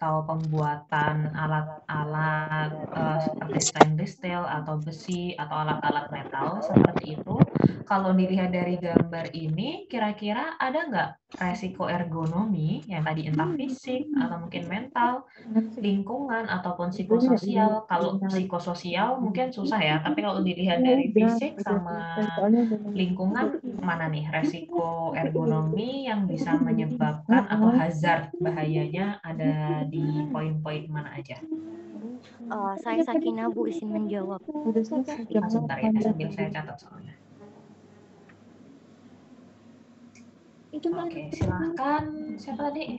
atau pembuatan alat-alat seperti stainless steel atau besi atau alat-alat metal seperti itu. Kalau dilihat dari gambar ini, kira-kira ada nggak resiko ergonomi yang tadi entah fisik atau mungkin mental, lingkungan ataupun psikososial? Kalau psikososial mungkin susah ya, tapi kalau dilihat dari fisik sama lingkungan, mana nih resiko ergonomi yang bisa menyebabkan atau hazard bahayanya ada di poin-poin mana aja? Saya Sakinah Bu, izin menjawab. Sebentar ya, sambil saya catat soalnya. Oke, silahkan. Siapa tadi?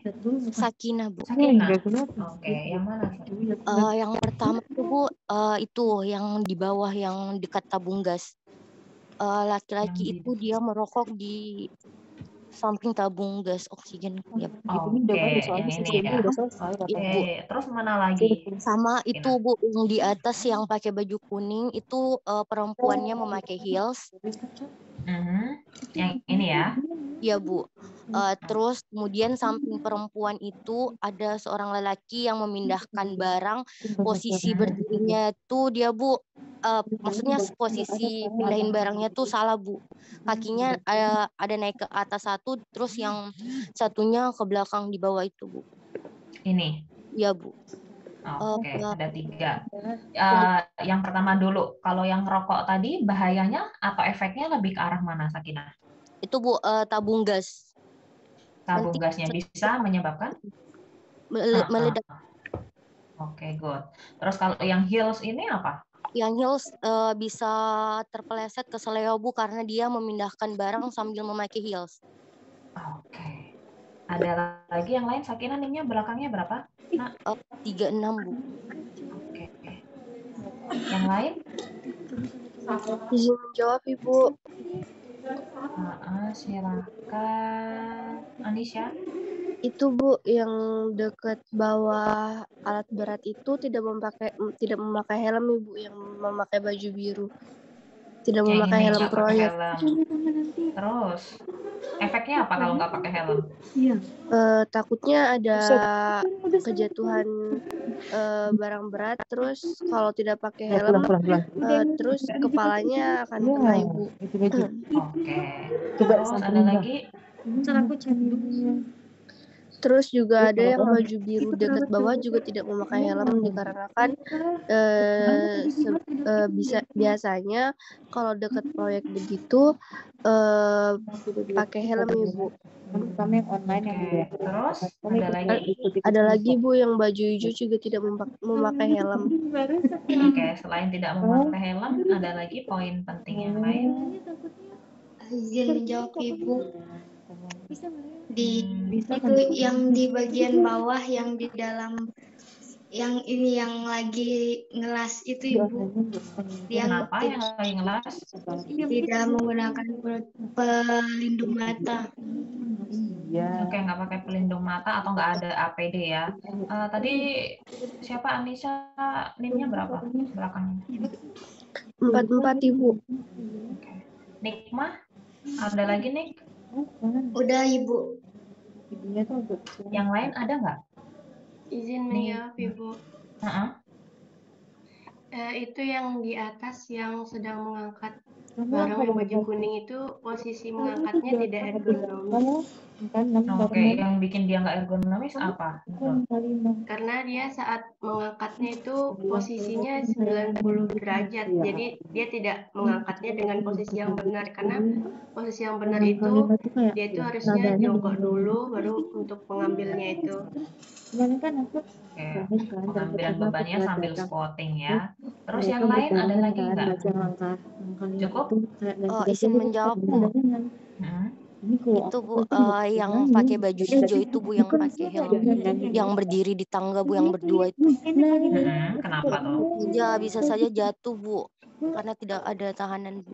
Sakinah Bu. Sakinah. Oke, yang mana? Yang pertama itu Bu, itu yang di bawah yang dekat tabung gas. Laki-laki itu dia merokok di samping tabung gas oksigen. Ya. Oke, yang ini ya. Oke, terus mana lagi? Sama itu Bu, yang di atas yang pakai baju kuning itu perempuannya memakai heels. Yang ini ya? Ya Bu. Terus kemudian samping perempuan itu ada seorang lelaki yang memindahkan barang. Posisi berdirinya itu dia Bu, maksudnya posisi pindahin barangnya tuh salah Bu. Kakinya ada naik ke atas satu, terus yang satunya ke belakang di bawah itu Bu. Ini? Ya Bu. Oke, ada 3. Yang pertama dulu, kalau yang rokok tadi bahayanya atau efeknya lebih ke arah mana, Sakinah? Itu Bu, tabung gas. Tabung gasnya bisa menyebabkan? Meledak. Oke, good. Terus kalau yang heels ini apa? Yang heels bisa terpeleset ke seleo Bu karena dia memindahkan barang sambil memakai heels. Oke. Ada lagi yang lain, Sakinah, nimnya belakangnya berapa? 36 Bu. Oke. Yang lain? Izin menjawab Ibu. Silakan, Anisha. Itu Bu yang dekat bawah alat berat itu tidak memakai helm Ibu, yang memakai baju biru. Tidak Yang memakai ini helm nggak pakai proyek. helm. Terus efeknya apa kalau nggak pakai helm? Takutnya ada kejatuhan barang berat, terus kalau tidak pakai helm terus kepalanya akan kena Ibu. Oke. Terus ada lagi? Terus juga ada yang baju biru dekat bawah juga tidak memakai helm dikarenakan biasanya kalau dekat proyek begitu pakai helm Ibu. Oke. Terus ada lagi Bu yang baju hijau juga tidak memakai helm. Oke, selain tidak memakai helm, ada lagi poin penting yang lain? Izin menjawab Ibu. Itu yang di bagian bawah yang di dalam yang ini yang lagi ngelas itu Ibu. Kenapa yang lagi ngelas? Tidak menggunakan pelindung mata. Oke, nggak pakai pelindung mata atau nggak ada APD ya. Tadi siapa, Anissa, nimnya berapa belakangnya? 44 Ibu. Oke. Nikmah, ada lagi Nik? Udah Ibu. Yang lain ada nggak? Izin menjawab Ibu. Itu yang di atas yang sedang mengangkat barang yang baju kuning itu posisi mengangkatnya tidak ergonomis. Oke, yang bikin dia nggak ergonomis apa? Karena dia saat mengangkatnya itu posisinya 90 derajat, jadi dia tidak mengangkatnya dengan posisi yang benar, karena posisi yang benar itu dia itu harusnya jongkok dulu baru untuk mengambilnya itu. Oke, pengambilan bebannya sambil squatting ya. Terus yang lain ada lagi nggak? Cukup? Izin menjawab Bu. Itu Bu, yang pakai baju hijau itu Bu, yang pakai helm, yang berdiri di tangga Bu, yang berdua itu. Kenapa tuh? Ya bisa saja jatuh Bu, karena tidak ada tahanan Bu.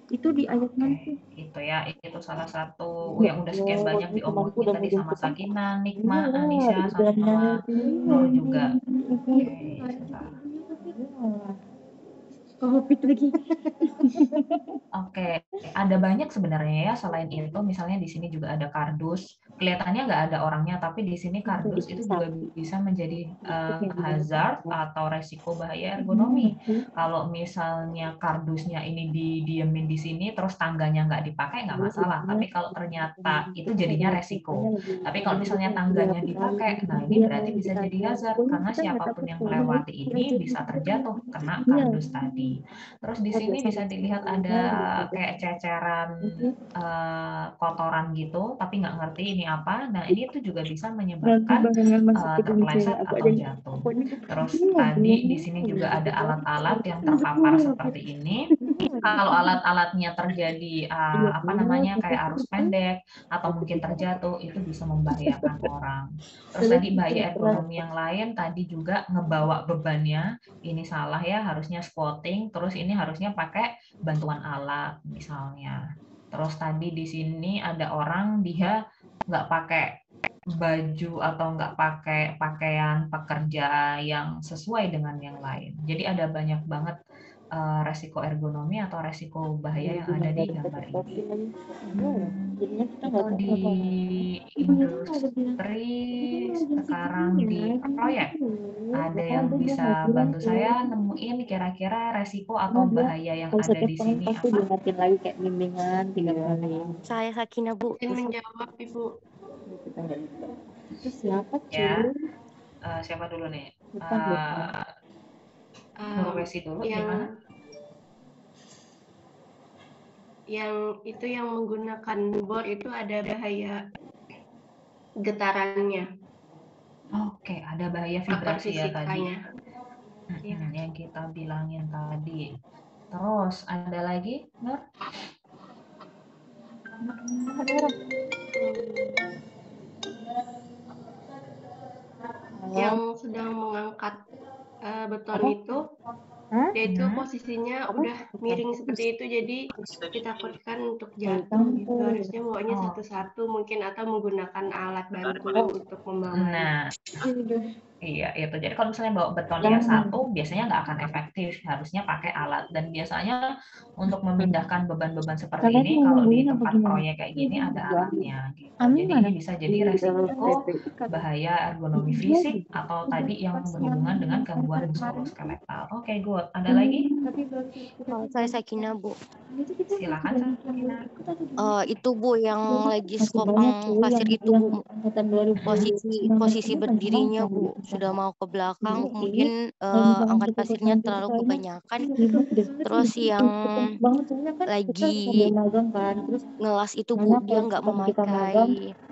Itu di ayat nanti. Itu ya, itu salah satu yang udah sekian banyak diomongin tadi sama Sakinah, Nikmah, Anisha, sama Nur juga. Oke, sebentar. COVID lagi. Oke, ada banyak sebenarnya ya selain itu. Misalnya di sini juga ada kardus. Kelihatannya nggak ada orangnya, tapi di sini kardus itu juga bisa menjadi hazard atau resiko bahaya ergonomi. Kalau misalnya kardusnya ini didiemin di sini, terus tangganya nggak dipakai, nggak masalah. Tapi kalau ternyata itu jadinya resiko. Tapi kalau misalnya tangganya dipakai, nah ini berarti bisa jadi hazard karena siapapun yang melewati ini bisa terjatuh kena kardus tadi. Terus di sini bisa dilihat ada kayak ceceran kotoran gitu, tapi nggak ngerti ini apa. Nah ini tuh juga bisa menyebabkan terpeleset atau jatuh. Terus tadi di sini juga ada alat-alat yang terpapar seperti ini. Kalau alat-alatnya terjadi apa namanya kayak arus pendek atau mungkin terjatuh, itu bisa membahayakan orang. Terus tadi bahaya ergonomi yang lain tadi juga ngebawa bebannya. Ini salah ya, harusnya squatting. Terus ini harusnya pakai bantuan alat misalnya. Terus tadi di sini ada orang dia nggak pakai baju atau nggak pakai pakaian pekerja yang sesuai dengan yang lain. Jadi ada banyak banget resiko ergonomi atau resiko bahaya yang ada di gambar ini. Itu di industri, sekarang di proyek. Ada yang bisa bantu saya nemuin kira-kira resiko atau bahaya yang ada di sini apa? Diingatin lagi kayak bimbingan 3 kali. Saya Sakina, Bu. Izin menjawab, Ibu. Terus siapa Ya, siapa dulu nih? Profesi dulu gimana? Yang itu yang menggunakan bor itu ada bahaya getarannya. Oke, ada bahaya vibrasi ya tadi. Ya. Yang kita bilangin tadi. Terus ada lagi, Nur? Yang sedang mengangkat beton itu, yaitu posisinya udah miring seperti itu, jadi ditakutkan untuk jatuh gitu. Harusnya bawanya satu-satu mungkin atau menggunakan alat bantu untuk membawanya. Nah, iya itu. Jadi kalau misalnya bawa betonnya satu, biasanya nggak akan efektif. Harusnya pakai alat. Dan biasanya untuk memindahkan beban-beban seperti ini, kalau di tempat proyek kayak gini ada alatnya. Gitu. Jadi ini bisa jadi resiko bahaya ergonomi fisik atau tadi yang berhubungan dengan gangguan muskuloskeletal. Oke, good. Ada lagi? Saya Sakina, Bu. Silakan, Sakina. Itu Bu yang lagi skopang pasir itu, Bu. Posisi berdirinya, Bu, sudah mau ke belakang, kemudian angkat pasirnya terlalu kebanyakan. Terus yang lagi ngelas itu, Bu, dia nggak memakai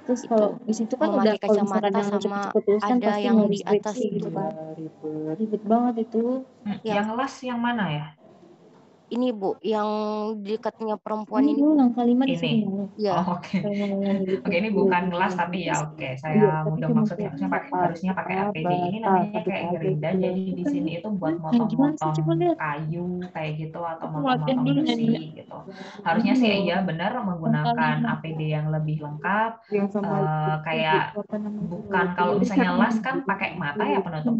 memakai kacamata sama ada yang di atas itu. Ribet banget itu. Yang las yang mana ya? Ini Bu, yang dekatnya perempuan ini. Ini. Ya. Oh, oke. Oke, ini bukan gelas tapi ya oke. Saya mudah maksudnya harusnya pakai APD. Ini namanya kayak gerinda. Jadi di sini itu buat motong-motong kayu kayak gitu atau motong-motong besi gitu. Harusnya sih iya benar menggunakan APD yang lebih lengkap. Kayak bukan kalau misalnya las kan pakai mata ya penutup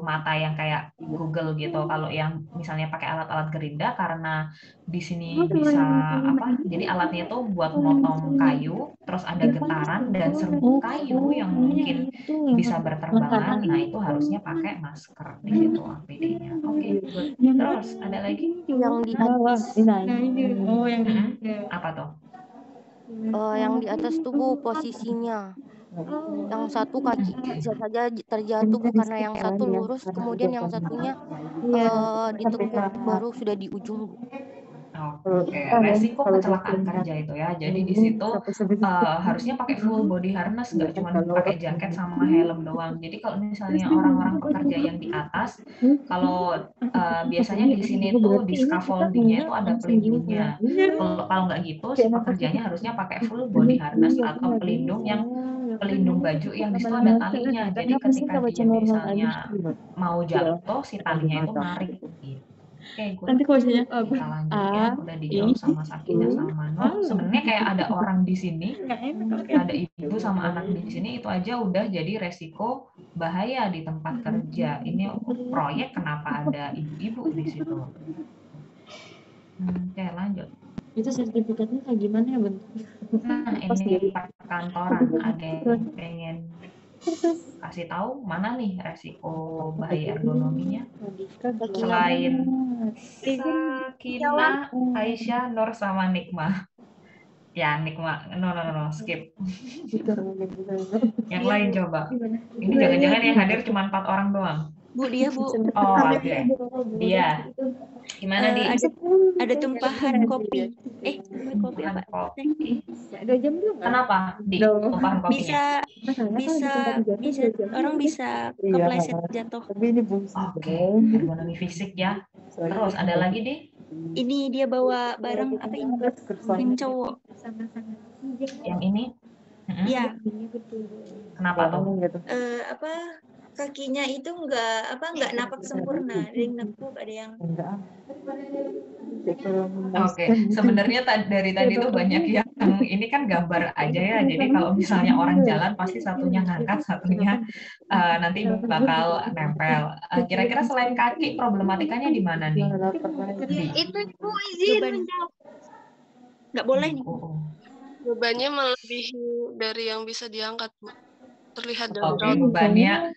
mata yang kayak Google gitu. Kalau yang misalnya pakai alat-alat gerinda karena di sini bisa apa? Jadi alatnya itu buat motong kayu, terus ada getaran dan serbuk kayu yang mungkin bisa berterbangan. Nah itu harusnya pakai masker di situ APD-nya. Oke, good. Terus ada lagi? Yang di atas. Apa tuh? Yang di atas tuh Bu posisinya. Yang satu kaki bisa saja terjatuh Bu karena yang satu lurus, kemudian yang satunya ditekuk baru sudah di ujung Bu. Oke, resiko kecelakaan kerja itu ya. Jadi di situ harusnya pakai full body harness, nggak cuma pakai jaket sama helm doang. Jadi kalau misalnya orang-orang pekerja yang di atas, kalau biasanya di sini tuh di scaffoldingnya itu ada pelindungnya. Kalau nggak gitu, si pekerjanya harusnya pakai full body harness atau pelindung baju yang di situ ada talinya. Jadi ketika dia misalnya mau jatuh, si talinya itu narik. Gitu. Oke, good. Nanti kalau misalnya Kita lanjut ya. A, Udah I, dijawab sama Sakina sama Nur. Sebenarnya kayak ada orang di sini, nggak enak kalau kayak ada ibu sama anak di sini, itu aja udah jadi resiko bahaya di tempat kerja. Ini proyek kenapa ada ibu-ibu di situ? Oke, lanjut. itu sertifikatnya kayak gimana ya bentuknya? Nah, ini perkantoran. Ada yang pengen kasih tahu mana nih resiko bahaya ergonominya? Selain Sakina, Aisyah, Nur sama Nikma. Ya, Nikma. No, skip. Yang lain coba. Ini jangan-jangan yang hadir cuma 4 orang doang. Bu, dia Bu. Oh, oke. Dia. Gimana, Di? Ada tumpahan kopi. Kopi apa? Kopi. 2 jam juga. Kenapa, Di? Tumpahan kopinya? Bisa orang bisa kepleset jatuh. Oke, ergonomi fisik ya. Terus ada lagi, Di? Ini dia bawa barang apa ini? Krim cowok. Yang ini? Ya, Kenapa tuh? kakinya itu nggak napak sempurna. Ada yang nepuk, ada yang Oke, sebenarnya dari tadi tuh banyak yang ini kan gambar aja ya. Jadi kalau misalnya orang jalan pasti satunya ngangkat, satunya nanti bakal nempel. Kira-kira selain kaki problematikanya di mana nih? Di. Itu Ibu izin menjawab. nggak boleh nih. Bebannya melebihi dari yang bisa diangkat, Bu. Terlihat dari Oke, bebannya,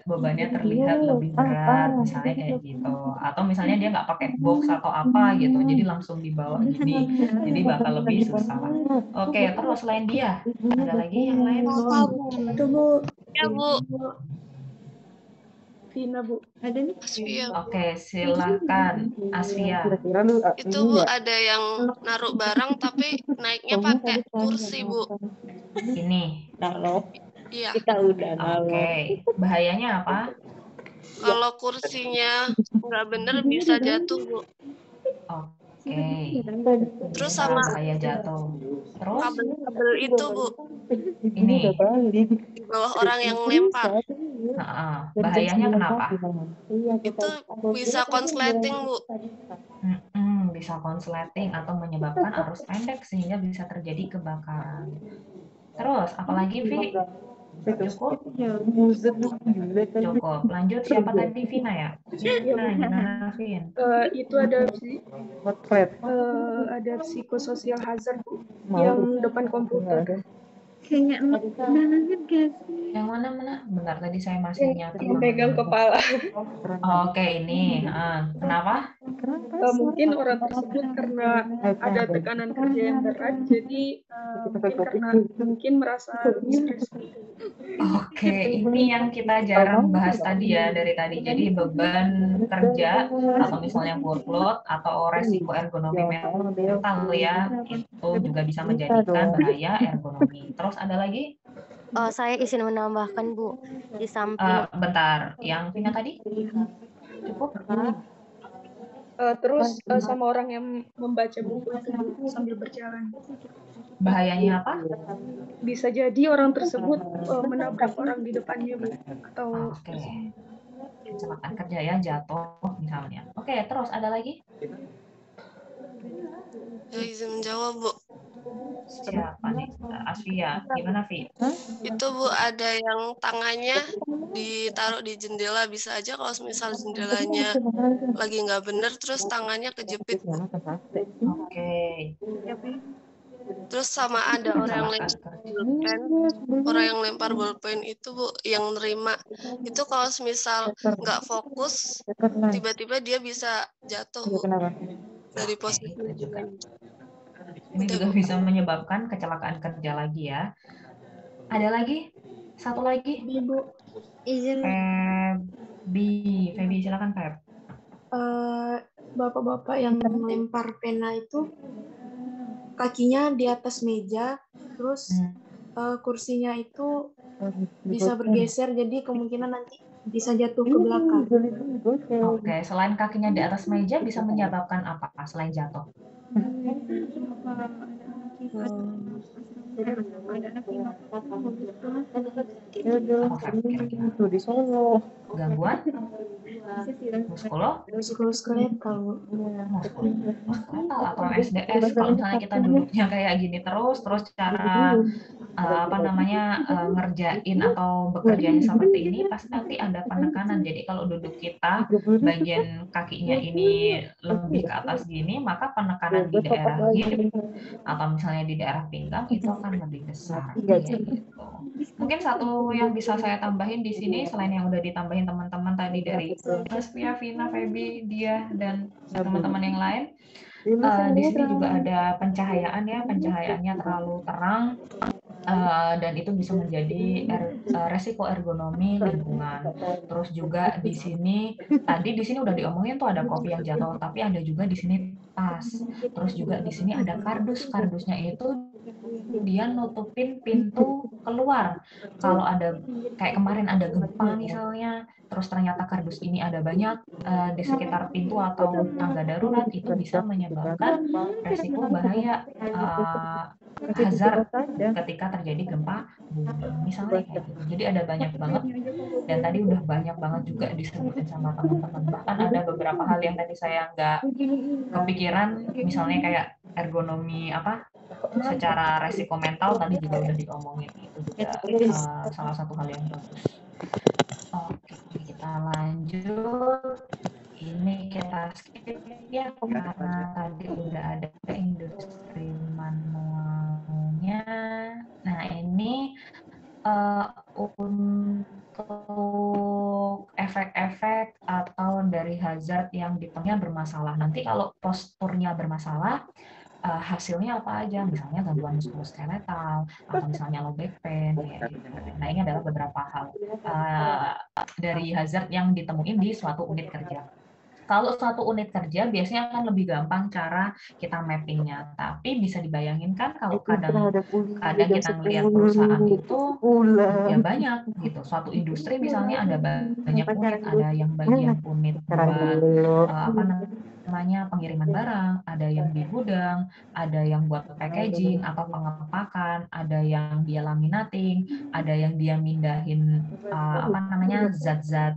bebannya terlihat lebih berat, misalnya kayak gitu. Atau misalnya dia nggak pakai box atau apa gitu, jadi langsung dibawa gini, jadi bakal lebih susah. Oke, terus selain dia, ada lagi yang lain? Tunggu. Ya, Bu. Vina, Bu. Ada nih. Asfia. Oke, silakan Asfia. Itu Bu ada yang naruh barang tapi naiknya pakai kursi, Bu. Ini. Iya. Kita udah Oke, bahayanya apa? Kalau kursinya nggak bener bisa jatuh, Bu. Oke. Terus sama bahaya jatuh. Terus kabel itu, Bu, ini. di bawah orang yang lempar. Bahayanya kenapa? Itu bisa konsleting, Bu. Bisa konsleting atau menyebabkan arus pendek sehingga bisa terjadi kebakaran. Terus, apalagi, Vi? Cukup? Cukup. Lanjut, siapa tadi? Vina ya? Gimana, Vin? Itu ada psikososial hazard yang depan komputer. Kayaknya Yang mana? Bentar, tadi saya masih nyatin. Pegang kepala. Oke, ini. Kenapa? Mungkin orang tersebut karena ada tekanan kerja yang berat, jadi mungkin merasa stres. Oke, ini yang kita jarang bahas tadi ya dari tadi. Jadi beban kerja atau misalnya workload atau resiko ergonomi mental ya, itu juga bisa menjadikan bahaya ergonomi. Terus ada lagi? Saya izin menambahkan, Bu, di samping. Bentar, yang Vina tadi? Cukup? Terus sama orang yang membaca buku sambil berjalan. Bahayanya apa? Bisa jadi orang tersebut menabrak orang di depannya, Bu. Atau kecelakaan kerja ya, jatuh misalnya. Oke, terus ada lagi? Ya, izin menjawab, Bu. Siapa nih? Asfia. Gimana, Vi? Itu, Bu, ada yang tangannya ditaruh di jendela. Bisa aja kalau misal jendelanya lagi nggak bener, terus tangannya kejepit, Bu. Oke. Terus sama ada orang yang lempar bolpen itu, Bu, yang nerima. Itu kalau misal nggak fokus, tiba-tiba dia bisa jatuh, Bu. Dari posisi ini juga bisa menyebabkan kecelakaan kerja lagi ya. Ada lagi? Satu lagi? Ibu, izin. Febi, silakan Feb. Bapak-bapak yang melempar pena itu kakinya di atas meja, terus kursinya itu bisa bergeser, jadi kemungkinan nanti bisa jatuh ke belakang. Oke, selain kakinya di atas meja bisa menyebabkan apa selain jatuh? Gangguan muskuloskeletal, muskuloskeletal atau MSDS. Kalau misalnya kita duduknya kayak gini terus cara ngerjain atau bekerjanya seperti ini, pasti nanti ada penekanan. Jadi kalau duduk kita bagian kakinya ini lebih ke atas gini, maka penekanan di daerah hip atau misalnya di daerah pinggang itu akan lebih besar. Gitu. Mungkin satu yang bisa saya tambahin di sini selain yang udah ditambahin teman-teman tadi dari Rizvia, Vina, Feby, Dia, dan teman-teman yang lain. Di sini juga ada pencahayaan ya, pencahayaannya terlalu terang dan itu bisa menjadi resiko ergonomi lingkungan. Terus juga di sini udah diomongin tuh ada kopi yang jatuh, tapi ada juga di sini tas. Terus juga di sini ada kardus. Kardusnya itu dia nutupin pintu keluar. Kalau ada kayak kemarin ada gempa misalnya, terus ternyata kardus ini ada banyak di sekitar pintu atau tangga darurat, itu bisa menyebabkan resiko bahaya hazard ketika terjadi gempa bumi misalnya kayak gitu. Jadi ada banyak banget, dan tadi udah banyak banget juga disebutin sama teman-teman. Bahkan ada beberapa hal yang tadi saya nggak kepikiran, misalnya kayak ergonomi secara resiko mental tadi juga udah diomongin, itu juga salah satu hal yang bagus. Oke, kita lanjut. Ini kita skip ya karena tadi udah ada industri manualnya. Nah ini untuk efek-efek atau dari hazard yang ditemui bermasalah. Nanti kalau posturnya bermasalah, hasilnya apa aja? Misalnya gangguan muskuloskeletal atau misalnya low back pain kayak gitu. Nah ini adalah beberapa hal dari hazard yang ditemuin di suatu unit kerja. Kalau suatu unit kerja biasanya akan lebih gampang cara kita mappingnya, tapi bisa dibayangin kan kalau kadang kita melihat perusahaan itu ya banyak gitu. Suatu industri misalnya ada banyak unit, ada yang bagian unit buat pengiriman barang, ada yang di gudang, ada yang buat packaging atau pengepakan, ada yang dia laminating, ada yang dia mindahin zat-zat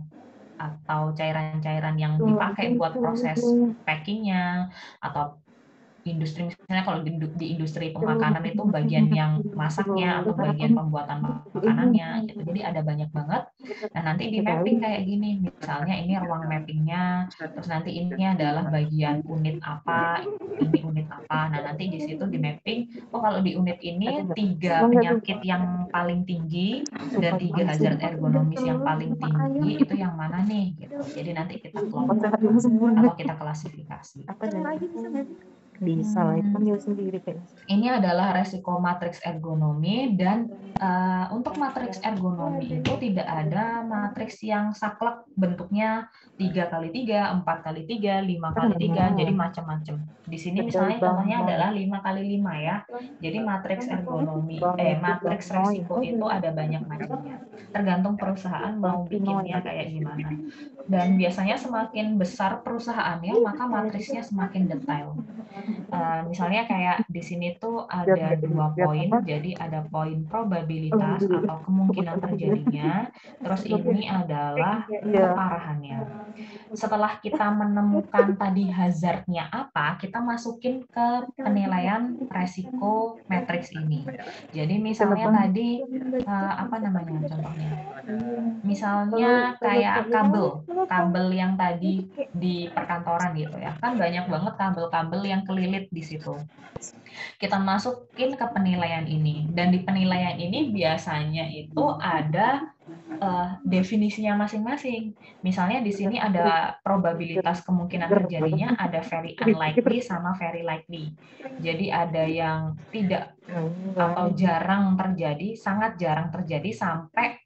atau cairan-cairan yang dipakai buat proses packingnya, atau industri misalnya kalau di industri pemakanan itu bagian yang masaknya atau bagian pembuatan makanannya gitu. Jadi ada banyak banget. Nah nanti di mapping kayak gini, misalnya ini ruang mappingnya, terus nanti ini adalah bagian unit apa, ini unit apa. Nah nanti di situ di mapping, kalau di unit ini 3 penyakit yang paling tinggi dan 3 hazard ergonomis yang paling tinggi itu yang mana nih gitu. Jadi nanti kita kelompok atau kita klasifikasi. Bisa lah, itu sendiri kayak. Ini adalah resiko matriks ergonomi, dan untuk matriks ergonomi itu tidak ada matriks yang saklek bentuknya 3x3, 4x3, 5x3, jadi macam-macam. Di sini misalnya contohnya adalah 5x5 ya. Jadi matriks ergonomi, matriks resiko itu ada banyak macamnya. Tergantung perusahaan mau bikinnya kayak gimana. Dan biasanya semakin besar perusahaannya, maka matriksnya semakin detail. Misalnya kayak di sini tuh ada 2 poin, jadi ada poin probabilitas atau kemungkinan terjadinya, terus ini adalah keparahannya. Setelah kita menemukan tadi hazardnya apa, kita masukin ke penilaian resiko matriks ini. Jadi misalnya tadi contohnya, misalnya kayak kabel yang tadi di perkantoran gitu ya, kan banyak banget kabel-kabel yang kelilit di situ. Kita masukin ke penilaian ini, dan di penilaian ini biasanya itu ada definisinya masing-masing. Misalnya di sini ada probabilitas kemungkinan terjadinya, ada very unlikely sama very likely. Jadi ada yang tidak atau jarang terjadi, sangat jarang terjadi, sampai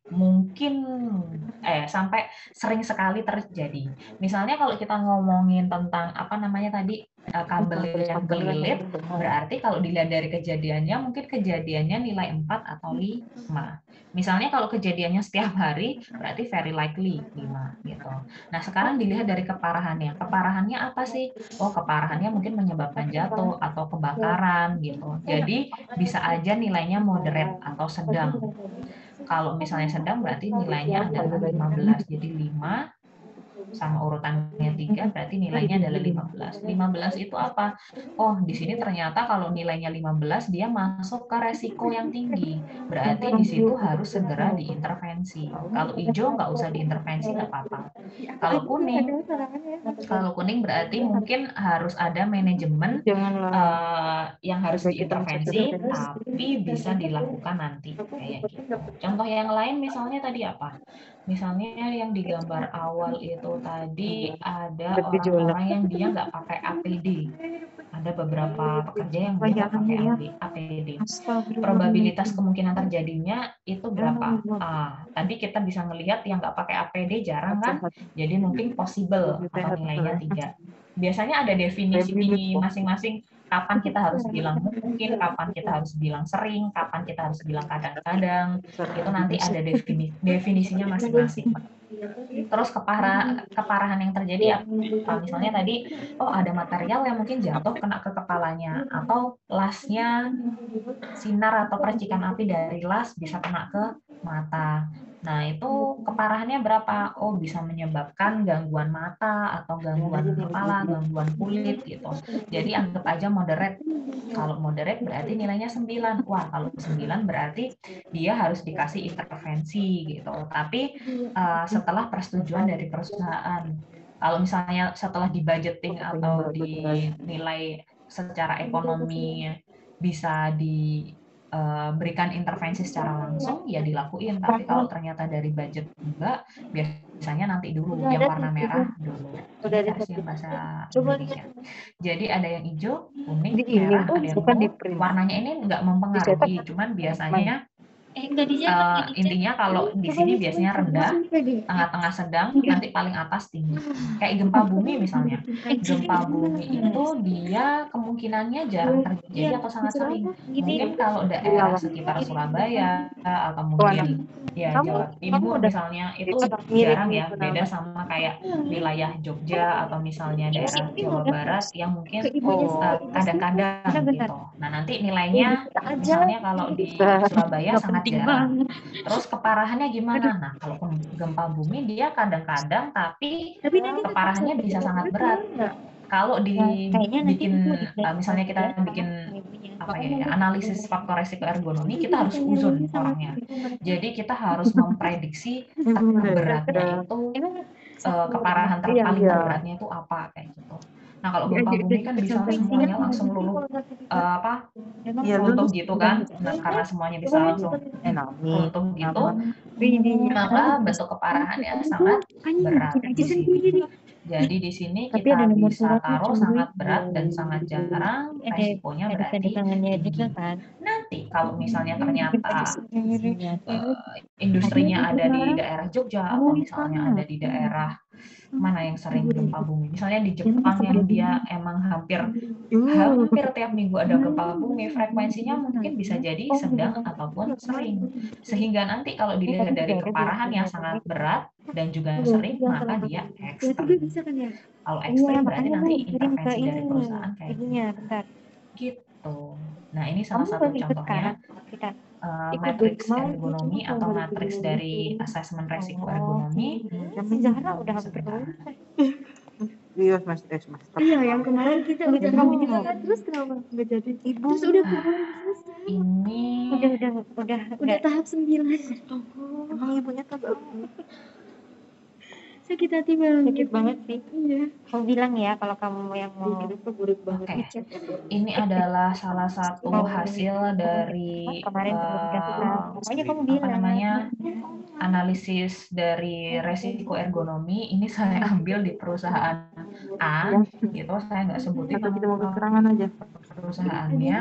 sampai sering sekali terjadi. Misalnya kalau kita ngomongin tentang kabel yang kelilit, berarti kalau dilihat dari kejadiannya, mungkin kejadiannya nilai 4 atau 5. Misalnya kalau kejadiannya setiap hari, berarti very likely 5 gitu. Nah, sekarang dilihat dari keparahannya. Keparahannya apa sih? Oh, keparahannya mungkin menyebabkan jatuh atau kebakaran gitu. Jadi bisa aja nilainya moderate atau sedang. Kalau misalnya sedang berarti nilainya adalah 15. Jadi 5 sama urutannya 3 berarti nilainya adalah 15. 15 itu apa? Oh, di sini ternyata kalau nilainya 15 dia masuk ke resiko yang tinggi. Berarti di situ harus segera diintervensi. Kalau hijau nggak usah diintervensi, nggak apa-apa. Kalau kuning berarti mungkin harus ada manajemen yang harus diintervensi, tapi bisa dilakukan nanti kayak gitu. Contoh yang lain misalnya tadi apa? Misalnya yang di gambar awal itu tadi ada orang-orang yang dia nggak pakai APD. Ada beberapa pekerja yang dia nggak pakai APD. Probabilitas kemungkinan terjadinya itu berapa? Tadi kita bisa melihat yang nggak pakai APD jarang kan? Jadi mungkin possible atau nilainya 3. Biasanya ada definisi masing-masing. Kapan kita harus bilang mungkin, kapan kita harus bilang sering, kapan kita harus bilang kadang-kadang. Itu nanti ada definisinya masing-masing. Terus keparahan yang terjadi apa? Misalnya tadi, ada material yang mungkin jatuh kena ke kepalanya, atau lasnya sinar atau percikan api dari las bisa kena ke mata. Nah, itu keparahannya berapa? Oh, bisa menyebabkan gangguan mata atau gangguan kepala, gangguan kulit gitu. Jadi anggap aja moderate. Kalau moderate berarti nilainya 9. Wah, kalau 9 berarti dia harus dikasih intervensi gitu. Tapi setelah persetujuan dari perusahaan. Kalau misalnya setelah di-budgeting atau dinilai secara ekonomi bisa diberikan intervensi secara langsung, ya dilakuin. Tapi kalau ternyata dari budget enggak, biasanya nanti dulu yang warna merah dulu. Versi bahasa Indonesia. Jadi ada yang hijau, kuning, merah, ada yang ungu. Warnanya ini enggak mempengaruhi, cuman biasanya intinya kalau di sini biasanya rendah, tengah-tengah sedang, nanti paling atas tinggi. Kayak gempa bumi misalnya. Gempa bumi itu dia kemungkinannya jarang terjadi atau sangat sering. Mungkin kalau daerah sekitar Surabaya atau mungkin ya Jawa Timur misalnya itu jarang ya, beda sama kayak wilayah Jogja atau misalnya daerah Jawa Barat yang mungkin kadang-kadang gitu. Nah, nanti nilainya misalnya kalau di Surabaya sangat jarang. Terus keparahannya gimana? Nah, kalau gempa bumi dia kadang-kadang tapi keparahannya bisa sangat berat. Kalau dibikin misalnya kita bikin analisis faktor resiko ergonomi, kita harus uzun orangnya. Jadi kita harus memprediksi beratnya itu keparahan paling beratnya itu apa kayak gitu. Nah, kalau gempa bumi kan bisa semuanya langsung runtuh gitu kan. Nah, karena semuanya bisa langsung runtuh gitu, maka bentuk keparahannya sangat berat di sini. Jadi di sini kita bisa taruh sangat berat dan sangat jarang, resikonya berarti tinggi. Nanti kalau misalnya ternyata industrinya ada di daerah Jogja atau misalnya ada di daerah mana yang sering gempa bumi. Misalnya di Jepang yang dia emang hampir tiap minggu ada gempa bumi, frekuensinya mungkin bisa jadi sedang ataupun sering. Sehingga nanti kalau dilihat dari keparahan yang sangat berat dan juga sering, maka dia ekstrem. Kalau ekstrem berarti nanti intervensi dari perusahaan kayak gitu. Nah, ini salah satu contohnya matriks ergonomi atau matriks dari asesmen resiko ergonomi. Udah hampir Iya, Mas. Iya, yang kemarin kita udah ngomong juga kan, terus kenapa nggak jadi? Ibu. Terus udah ini udah tahap 9. Emang ibunya tuh sakit hati banget. Sakit banget sih. Iya. Kamu bilang ya kalau kamu yang mau Oke. Ini adalah salah satu hasil dari analisis dari resiko ergonomi. Ini saya ambil di perusahaan A, gitu. Saya nggak sebutin perusahaannya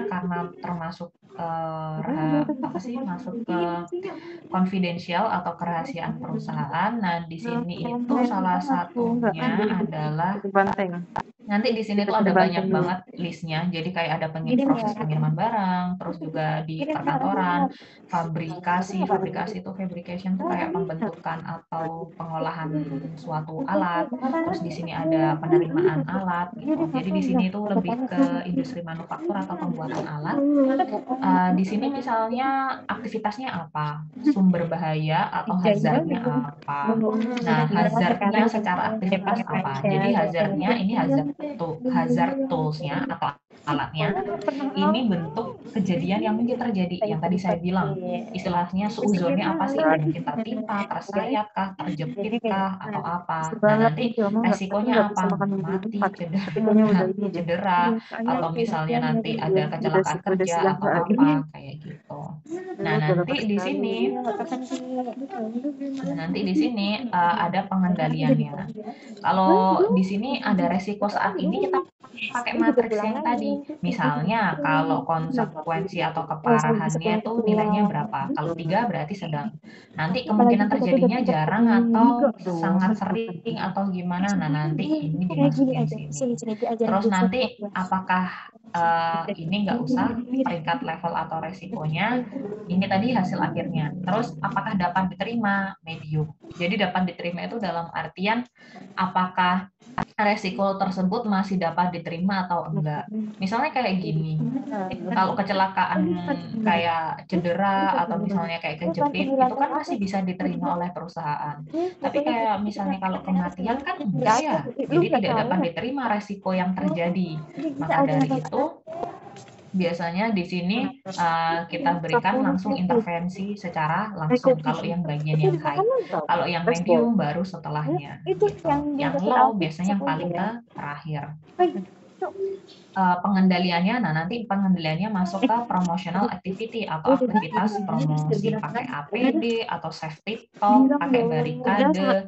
karena termasuk masuk ke confidential atau kerahasiaan perusahaan. Nah, di sini itu salah satunya adalah Nanti di sini tuh ada banyak banget listnya. Jadi kayak ada proses pengiriman barang, terus juga di perkantoran, fabrikasi itu fabrication tuh kayak pembentukan atau pengolahan suatu alat. Terus di sini ada penerimaan alat gitu. Jadi di sini tuh lebih ke industri manufaktur atau pembuatan alat. Di sini misalnya aktivitasnya apa? Sumber bahaya atau hazardnya apa? Nah, hazardnya secara aktivitas apa? Jadi hazardnya ini hazard tools-nya atau alatnya ini bentuk kejadian yang mungkin terjadi yang tadi saya bilang, istilahnya suuzonnya apa sih? Mungkin tertimpa, tersayat kah, terjepit kah, atau apa. Nah, nanti resikonya apa? Mati, cedera, atau misalnya nanti ada kecelakaan kerja atau apa kayak gitu. Nah, nanti di sini ada pengendaliannya. Kalau di sini ada resiko saat ini kita pakai matriks yang tadi. Misalnya kalau konsekuensi atau keparahannya itu nilainya berapa? Kalau 3 berarti sedang. Nanti kemungkinan terjadinya jarang atau sangat sering atau gimana. Nah, nanti ini dimasukin sini. Terus nanti apakah ini nggak usah peringkat level atau resikonya, ini tadi hasil akhirnya. Terus apakah dapat diterima? Medium. Jadi dapat diterima itu dalam artian apakah resiko tersebut masih dapat diterima atau enggak. Misalnya kayak gini, kalau kecelakaan kayak cedera atau misalnya kayak kejepit, itu kan masih bisa diterima oleh perusahaan. Tapi kayak misalnya kalau kematian kan enggak ya, jadi tidak dapat diterima resiko yang terjadi. Maka dari itu, biasanya di sini kita berikan langsung intervensi secara langsung kalau yang bagian yang high. Kalau yang medium baru setelahnya. Gitu. Yang low biasanya yang paling terakhir. Pengendaliannya, nah nanti pengendaliannya masuk ke promotional activity atau aktivitas promosi pakai APD atau safety talk, pakai barikade,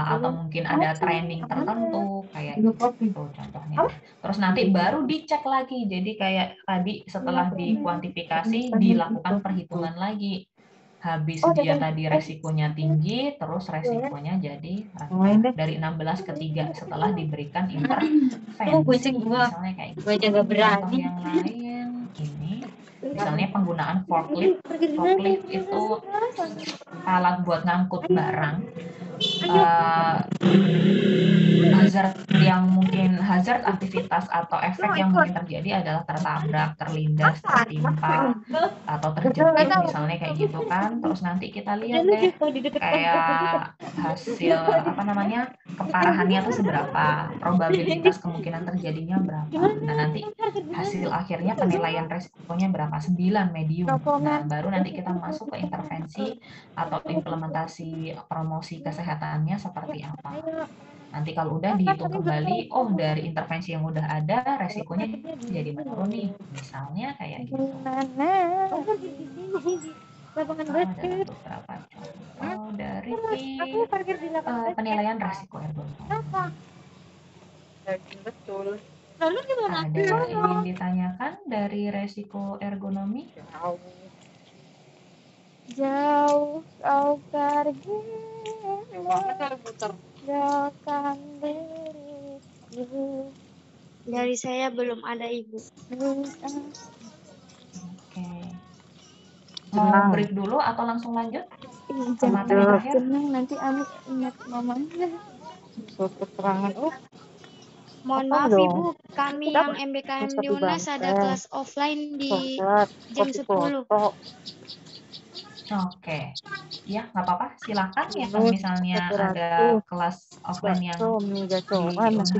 atau mungkin ada training tertentu kayak gitu contohnya. Terus nanti baru dicek lagi, jadi kayak tadi setelah dikuantifikasi dilakukan perhitungan lagi. Habis dia tadi resikonya tinggi, terus resikonya jadi rendah. Dari 16 ke 3 setelah diberikan intervensi. Misalnya kayak gitu. Contoh yang lain ini, misalnya penggunaan forklift. Forklift itu alat buat ngangkut barang. Hazard aktivitas atau efek yang mungkin terjadi adalah tertabrak, terlindas, tertimpa, atau terjepit misalnya kayak gitu kan. Terus nanti kita lihat deh kayak hasil keparahannya tuh seberapa, probabilitas kemungkinan terjadinya berapa. Nah, nanti hasil akhirnya penilaian resikonya berapa? 9 medium. Nah, baru nanti kita masuk ke intervensi atau implementasi promosi kesehatannya seperti apa. Nanti kalau udah dihitung kembali, oh dari intervensi yang udah ada, resikonya jadi menurun nih. Misalnya kayak gitu. Ada beberapa contoh dari penilaian resiko ergonomi. Betul. Ada yang ingin ditanyakan dari resiko ergonomi? Jauh kau pergi, jauhkan diriku. Dari saya belum ada, Ibu. Oke. Mau break dulu atau langsung lanjut? Materi terakhir? Tenang, nanti Ami ingat mamanya. Keterangan. Mohon maaf Ibu, kami yang MBKM di UNAS ada kelas offline di jam 10. Oke, ya nggak apa-apa, silakan ya kalau misalnya ada kelas offline yang di UNHAS,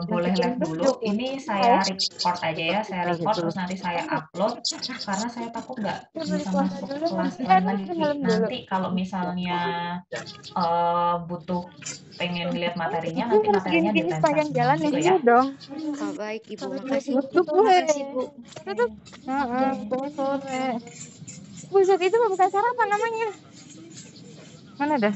boleh live dulu. Ini saya record aja ya, saya record terus nanti saya upload karena saya takut nggak bisa masuk kelas lain lagi. Nanti kalau misalnya butuh pengen lihat materinya, nanti materinya ditempel gitu ya. Baik Ibu, makasih. Makasih Bu. Buset, itu bukan acara apa namanya? Mana dah?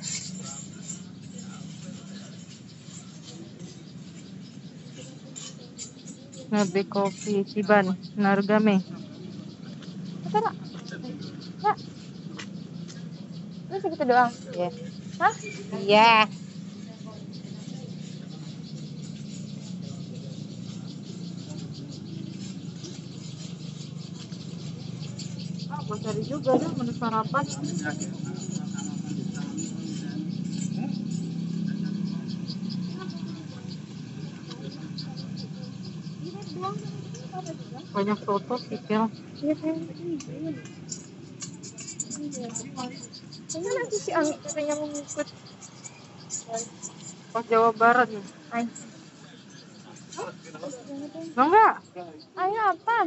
Ngabe kopi Siban Nargame. Acara? Enggak. Ini segitu doang? Iya. Hah? Iya. Tadi juga tuh menu sarapan. Banyak soto sih, Kel. Ini nanti si Ami katanya mau ngikut. Pas Jawa Barat nih. Enggak. Ayo apa?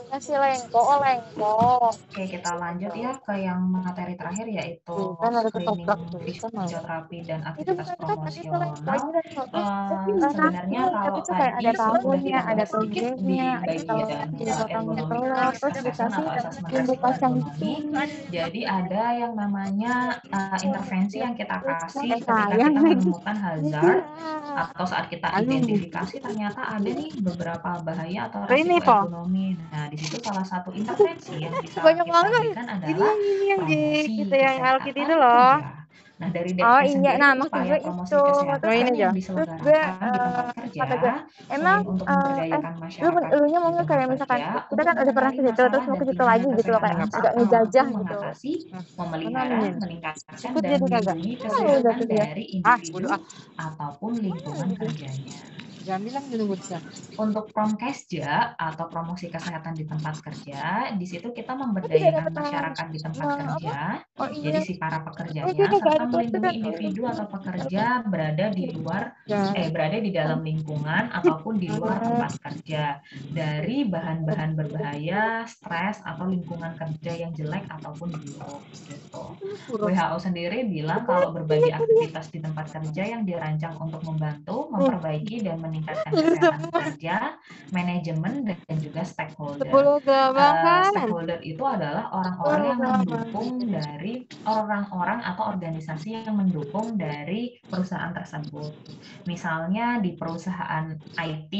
Nasi lengko, Oke, kita lanjut ya ke yang materi terakhir yaitu Kan ada screening ketoprak tuh. fisioterapi dan Itu aktivitas mereka tadi kalau promosional. lagi Sebenarnya kalau tapi tuh kayak tadi ada sudah tahunya, kita ada bahas sedikit di toiletnya, ada bagian potongnya telur, ergonomics terus assessment dikasih atau asesmen bumbu resiko kacang ergonomi. Jadi ada yang namanya intervensi yang kita kasih ketika sayang kita lagi. menemukan hazard atau saat kita identifikasi ternyata ada nih beberapa bahaya atau Ini, resiko Po. ergonomi. Nah, di situ salah satu intervensi yang bisa Banyak kita banget. berikan Ini adalah yang di promosi kita yang kesehatan Alkit itu loh. kerja. Nah, dari Oh DPS iya, sendiri nah maksud upaya gue promosi itu. kesehatan Terus ini aja. yang gue diselenggarakan di tempat kerja kata gue, emang selain untuk memberdayakan masyarakat elunya mau di nggak tempat kayak misalkan kerja kita kan udah pernah ke situ terus mau ke situ lagi gitu loh, kayak agak ngejajah gitu. mengatasi, memelihara, Amin. meningkatkan Ikut dan jadi kagak? melindungi udah kesehatan tuh dia. dari Ah, individu bodo ah. ataupun lingkungan kerjanya. Jangan bilang dulu bocah. Untuk promkesja atau promosi kesehatan di tempat kerja, di situ kita memberdayakan masyarakat di tempat kerja, Oh jadi iya. si para pekerjanya, Itu udah serta ada melindungi individu atau pekerja berada di berada di dalam lingkungan ataupun di luar tempat kerja dari bahan-bahan berbahaya, stres atau lingkungan kerja yang jelek ataupun buruk gitu. WHO sendiri bilang kalau berbagai aktivitas di tempat kerja yang dirancang untuk membantu, memperbaiki dan meningkatkan kesehatan kerja, manajemen dan juga stakeholder. Stakeholder itu adalah orang-orang yang mendukung dari orang-orang atau organisasi yang mendukung dari perusahaan tersebut. Misalnya di perusahaan IT,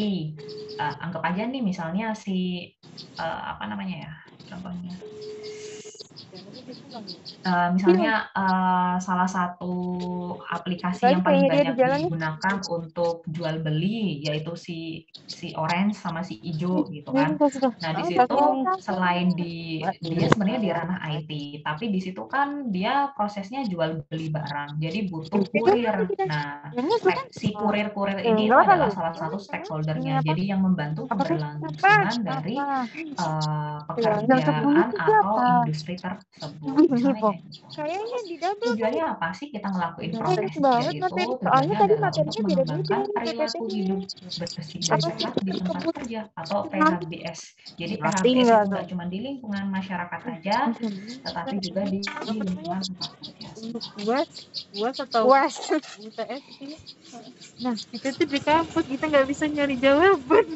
anggap aja nih misalnya si apa namanya ya contohnya. Misalnya salah satu aplikasi yang paling banyak digunakan untuk jual beli yaitu si orange sama si hijau gitu kan. Nah di situ selain dia sebenarnya di ranah IT, tapi di situ kan dia prosesnya jual beli barang, jadi butuh kurir. Nah si kurir ini itu adalah salah satu stakeholdernya, jadi yang membantu keberlangsungan dari pekerjaan atau industri tersebut. Misalnya Kayaknya di double tujuannya apa sih kita ngelakuin promesja itu? Tujuannya adalah untuk mengembangkan perilaku hidup bersih dan sehat di tempat kerja atau PHBS. Jadi PHBS itu nggak cuma di lingkungan masyarakat aja, tetapi juga di lingkungan tempat kerja. UAS atau UTS ini. Nah, kita tuh di kampus kita nggak bisa nyari jawaban.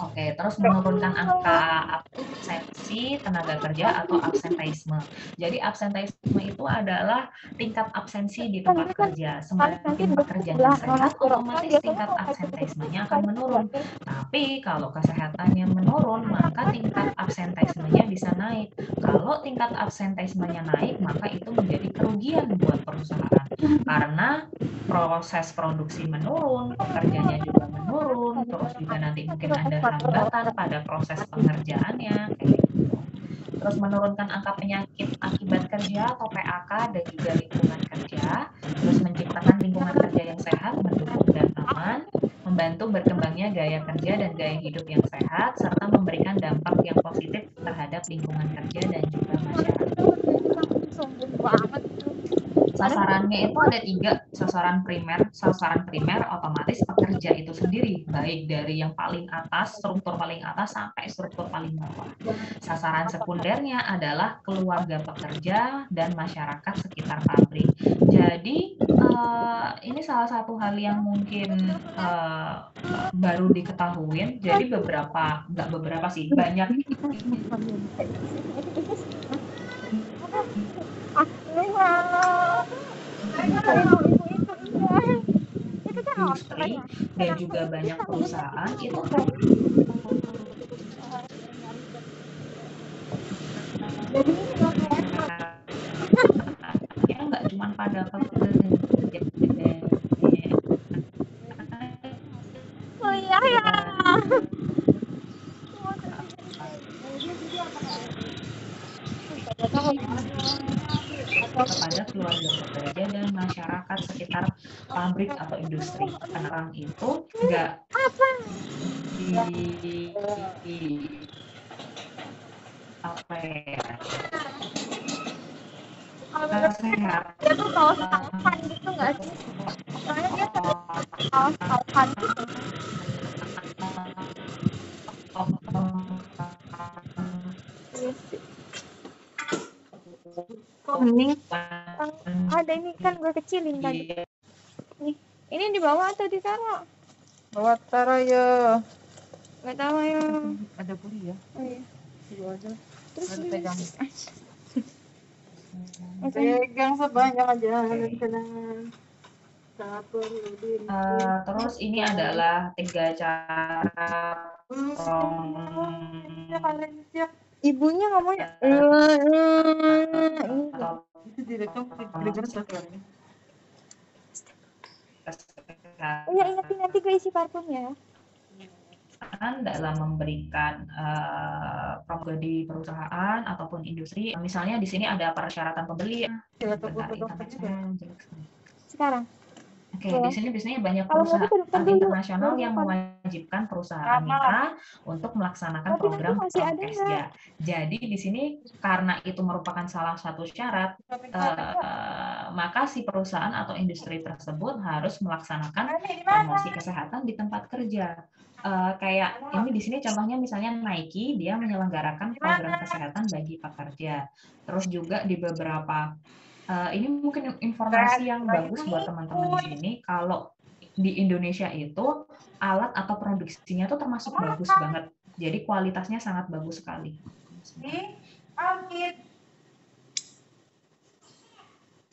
Oke, terus menurunkan angka absensi tenaga kerja atau absenteisme. Jadi absenteisme itu adalah tingkat absensi di tempat kerja. Semakin pekerjanya sehat, otomatis tingkat absenteismenya akan menurun. Tapi kalau kesehatannya menurun, maka tingkat absenteismenya bisa naik. Kalau tingkat absenteismenya naik, maka itu menjadi kerugian buat perusahaan. Karena proses produksi menurun, pekerjanya juga menurun, terus juga nanti mungkin ada hambatan pada proses pengerjaannya, kayak gitu. Terus menurunkan angka penyakit akibat kerja atau PAK dan juga lingkungan kerja, terus menciptakan lingkungan kerja yang sehat, mendukung dan aman, membantu berkembangnya gaya kerja dan gaya hidup yang sehat, serta memberikan dampak yang positif terhadap lingkungan kerja dan juga masyarakat. Sasarannya itu ada 3, sasaran primer otomatis pekerja itu sendiri, baik dari yang paling atas, struktur paling atas sampai struktur paling bawah. Sasaran sekundernya adalah keluarga pekerja dan masyarakat sekitar pabrik. Jadi ini salah satu hal yang mungkin baru diketahui. Jadi banyak industri dan juga banyak perusahaan itu ya nggak cuma pada pekerja Kuliah ya. Kepada keluarga pekerja dan masyarakat sekitar pabrik atau industri. Penerang itu nggak apa ya, kesehatan Dia tuh kaos-kaosan gitu nggak sih? Soalnya dia kaos-kaosan gitu. Kok hening? Ada ini kan gue kecilin tadi. Nih, ini di bawah atau ditaruh? Bawa taruh ya. Nggak tahu ya. Ada kuliah. Oh iya. Dua aja. Terus Ada gimana? pegang. Oke. Pegang sebanyak aja. Terus ini adalah 3 cara Ibunya ngomongnya itu direkam gara-gara sosialnya. iya, ingetin nanti gue isi parfum ya. Dalam memberikan program di perusahaan ataupun industri. Misalnya di sini ada persyaratan pembeli. Bentar, internet saya jelek sekali. Sekarang. Oke, di sini biasanya banyak perusahaan internasional yang mewajibkan perusahaan mitra untuk melaksanakan program Promkesja. Jadi di sini karena itu merupakan salah satu syarat, maka si perusahaan atau industri tersebut harus melaksanakan promosi kesehatan di tempat kerja. Kayak ini di sini contohnya misalnya Nike, dia menyelenggarakan program kesehatan bagi pekerja. Terus juga di beberapa ini mungkin informasi yang bagus buat teman-teman di sini. Kalau di Indonesia itu alat atau produksinya tuh termasuk bagus banget. Jadi kualitasnya sangat bagus sekali.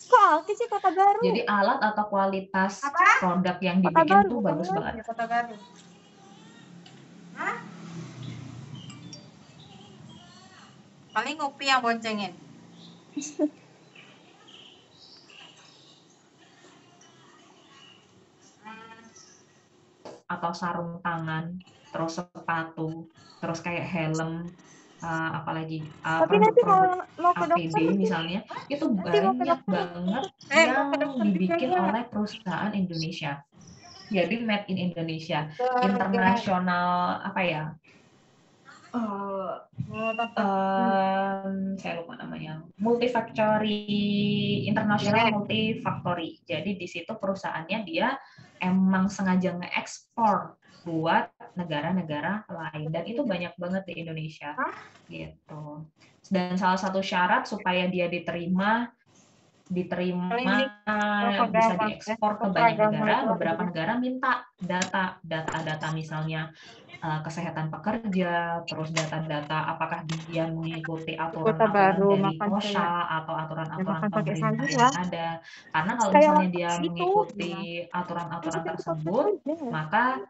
Kok Alki sih Kota Baru? Jadi alat atau kualitas produk yang dibikin tuh bagus banget. Kota Baru. Hah? Paling ngopi yang boncengin. Atau sarung tangan, terus sepatu, terus kayak helm, apalagi produk-produk APD misalnya, itu banyak banget yang dibikin oleh perusahaan Indonesia. Jadi made in Indonesia, internasional apa ya? Saya lupa namanya, international multifactory. Jadi di situ perusahaannya dia emang sengaja nge-ekspor buat negara-negara lain, dan itu banyak banget di Indonesia gitu. Dan salah satu syarat supaya dia diterima bisa diekspor ke banyak negara, beberapa negara minta data misalnya kesehatan pekerja, terus data-data apakah dia mengikuti aturan-aturan dari OSHA atau aturan-aturan pemerintah yang ada. Karena kalau misalnya dia mengikuti aturan-aturan tersebut, maka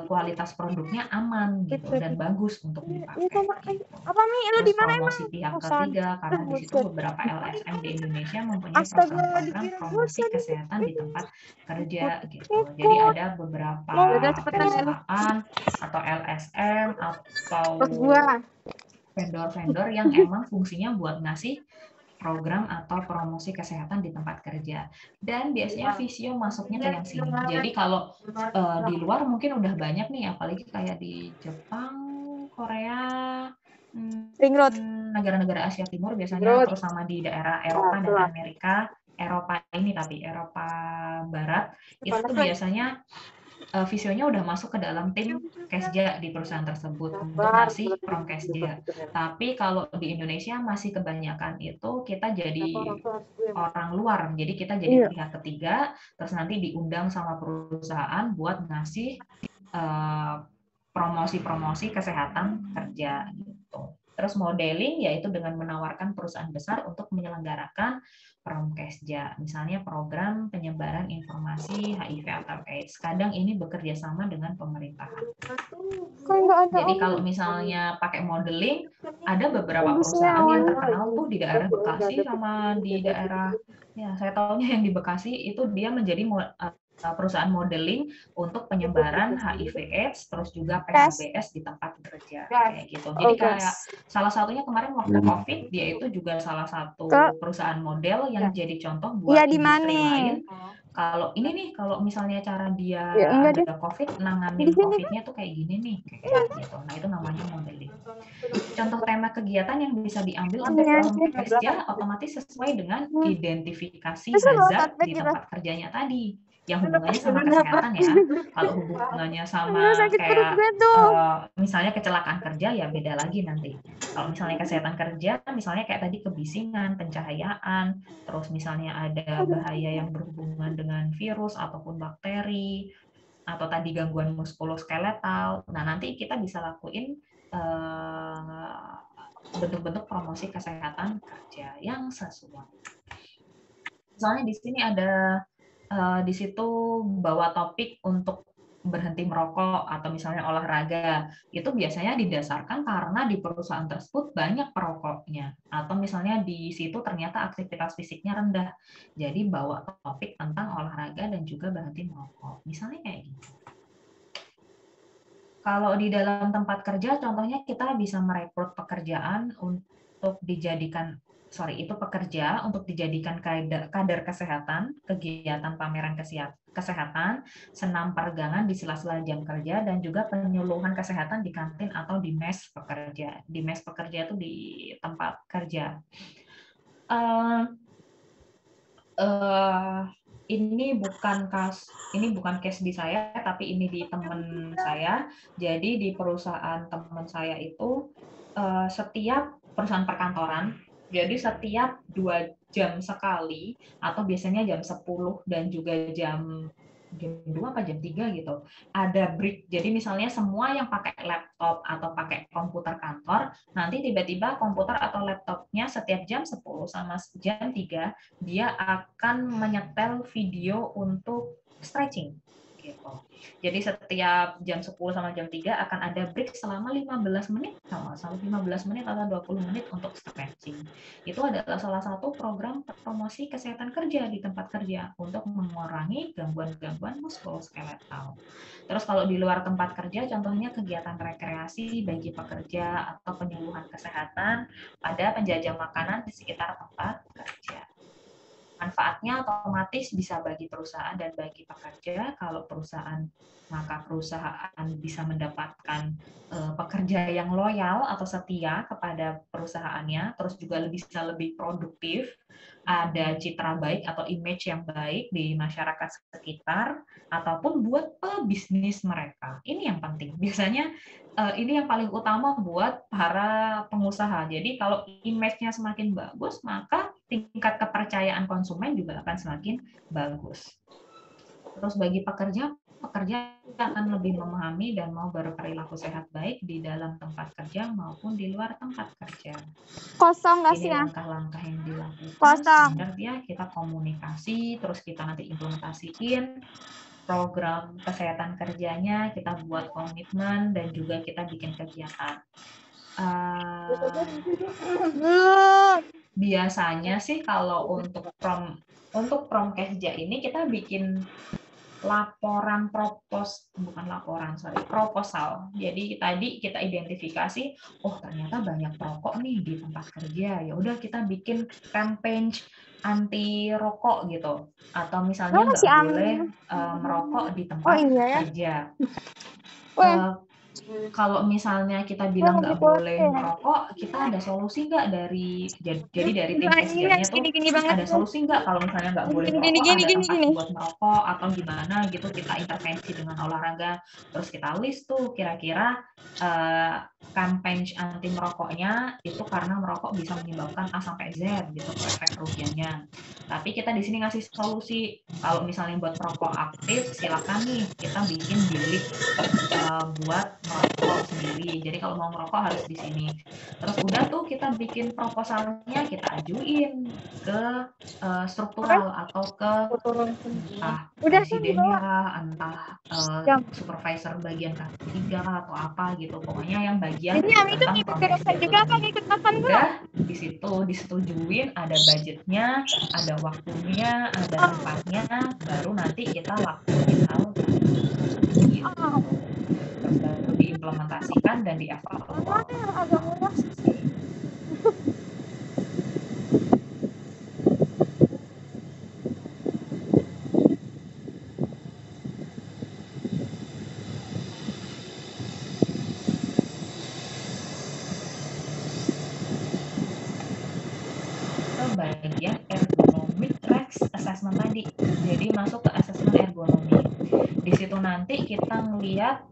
kualitas produknya aman gitu dan bagus untuk dipakai. Apa Mi? Lu di mana emang? Promosi pihak ketiga, karena di situ beberapa LSM di Indonesia mempunyai program promosi kesehatan di tempat kerja gitu. Jadi ada beberapa perusahaan atau LSM atau vendor-vendor yang emang fungsinya buat ngasih program atau promosi kesehatan di tempat kerja. Dan biasanya Visio masuknya ke yang sini. Jadi kalau di luar mungkin udah banyak nih, apalagi kayak di Jepang, Korea, negara-negara Asia Timur biasanya, terus sama di daerah Eropa dan Amerika. Eropa Barat itu tuh biasanya Visionya udah masuk ke dalam tim Kesja di perusahaan tersebut untuk ngasih Promkesja. Tapi kalau di Indonesia masih kebanyakan itu kita jadi orang luar, jadi kita jadi pihak ketiga, terus nanti diundang sama perusahaan buat ngasih promosi-promosi kesehatan kerja gitu. Terus modeling yaitu dengan menawarkan perusahaan besar untuk menyelenggarakan Promkesja, misalnya program penyebaran informasi HIV atau AIDS. Kadang ini bekerja sama dengan pemerintahan. Jadi kalau misalnya pakai modeling, ada beberapa perusahaan yang terkenal tuh di daerah Bekasi sama di daerah, ya saya tahunya yang di Bekasi itu dia menjadi perusahaan modeling untuk penyebaran HIV/AIDS, terus juga PHBS di tempat kerja kayak gitu. Jadi kayak salah satunya kemarin waktu COVID dia itu juga salah satu perusahaan model yang jadi contoh buat industri lain. Kalau ini nih, kalau misalnya cara dia ada COVID, nanganin COVID-nya tuh kayak gini nih, kayak gitu. Nah itu namanya modeling. Contoh tema kegiatan yang bisa diambil untuk prom kerja otomatis sesuai dengan identifikasi hazard di tempat kerjanya tadi, yang hubungannya sama kesehatan ya. Kalau hubungannya sama kayak misalnya kecelakaan kerja ya beda lagi nanti. Kalau misalnya kesehatan kerja, misalnya kayak tadi kebisingan, pencahayaan, terus misalnya ada bahaya yang berhubungan dengan virus ataupun bakteri, atau tadi gangguan muskuloskeletal. Nah nanti kita bisa lakuin bentuk-bentuk promosi kesehatan kerja yang sesuai. Misalnya di sini ada di situ bawa topik untuk berhenti merokok atau misalnya olahraga. Itu biasanya didasarkan karena di perusahaan tersebut banyak perokoknya atau misalnya di situ ternyata aktivitas fisiknya rendah. Jadi bawa topik tentang olahraga dan juga berhenti merokok. Misalnya kayak gitu. Kalau di dalam tempat kerja, contohnya kita bisa merekrut pekerjaan untuk dijadikan, pekerja untuk dijadikan kader kesehatan, kegiatan pameran kesehatan, senam peregangan di sela-sela jam kerja, dan juga penyuluhan kesehatan di kantin atau di mes pekerja. Di mes pekerja itu di tempat kerja. Ini bukan case di saya, tapi ini di teman saya. Jadi di perusahaan teman saya itu setiap perusahaan perkantoran, jadi setiap 2 jam sekali atau biasanya jam 10 dan juga jam 2 apa jam 3 gitu, ada break. Jadi misalnya semua yang pakai laptop atau pakai komputer kantor, nanti tiba-tiba komputer atau laptopnya setiap jam 10 sama jam 3 dia akan menyetel video untuk stretching gitu. Jadi setiap jam 10 sama jam 3 akan ada break selama 15 menit, sampai 15 menit atau 20 menit untuk stretching. Itu adalah salah satu program promosi kesehatan kerja di tempat kerja untuk mengurangi gangguan-gangguan muskuloskeletal. Terus kalau di luar tempat kerja, contohnya kegiatan rekreasi bagi pekerja atau penyuluhan kesehatan pada penjajah makanan di sekitar tempat kerja. Manfaatnya otomatis bisa bagi perusahaan dan bagi pekerja. Kalau perusahaan, maka perusahaan bisa mendapatkan pekerja yang loyal atau setia kepada perusahaannya, terus juga bisa lebih produktif, ada citra baik atau image yang baik di masyarakat sekitar, ataupun buat pebisnis mereka. Ini yang penting. Biasanya ini yang paling utama buat para pengusaha. Jadi kalau image-nya semakin bagus, maka tingkat kepercayaan konsumen juga akan semakin bagus. Terus bagi pekerja akan lebih memahami dan mau berperilaku sehat baik di dalam tempat kerja maupun di luar tempat kerja. Kosong nggak sih Ini ya? langkah-langkah yang dilakukan. Kosong. Standar ya, kita komunikasi, terus kita nanti implementasiin program kesehatan kerjanya, kita buat komitmen dan juga kita bikin kegiatan. Biasanya sih kalau untuk prom kerja ini kita bikin proposal. Jadi tadi kita identifikasi, oh ternyata banyak perokok nih di tempat kerja. Ya udah kita bikin campaign anti rokok gitu. Atau misalnya nggak boleh merokok di tempat kerja. Kalau misalnya kita bilang nggak boleh merokok, kita ada solusi nggak dari tim kerjanya tuh ada solusi nggak kalau misalnya nggak boleh merokok, ada tempat buat merokok atau gimana gitu, kita intervensi dengan olahraga, terus kita list tuh kira-kira campaign anti merokoknya itu karena merokok bisa menyebabkan A sampai Z gitu efek kerugiannya. Tapi kita di sini ngasih solusi, kalau misalnya buat perokok aktif silakan nih kita bikin bilik buat merokok sendiri. Jadi kalau mau ngerokok harus di sini. Terus udah tuh kita bikin proposalnya, kita ajuin ke struktural atau ke entah presidennya, entah supervisor bagian K3 atau apa gitu. Pokoknya yang bagian tentang promosi itu. Udah di situ disetujuin, ada budgetnya, ada waktunya, ada tempatnya, baru nanti kita lakuin gitu. Terus baru diimplementasikan dan dievaluasi. Bagian ergonomic risk assessment tadi. Jadi masuk ke asesmen ergonomi. Di situ nanti kita ngelihat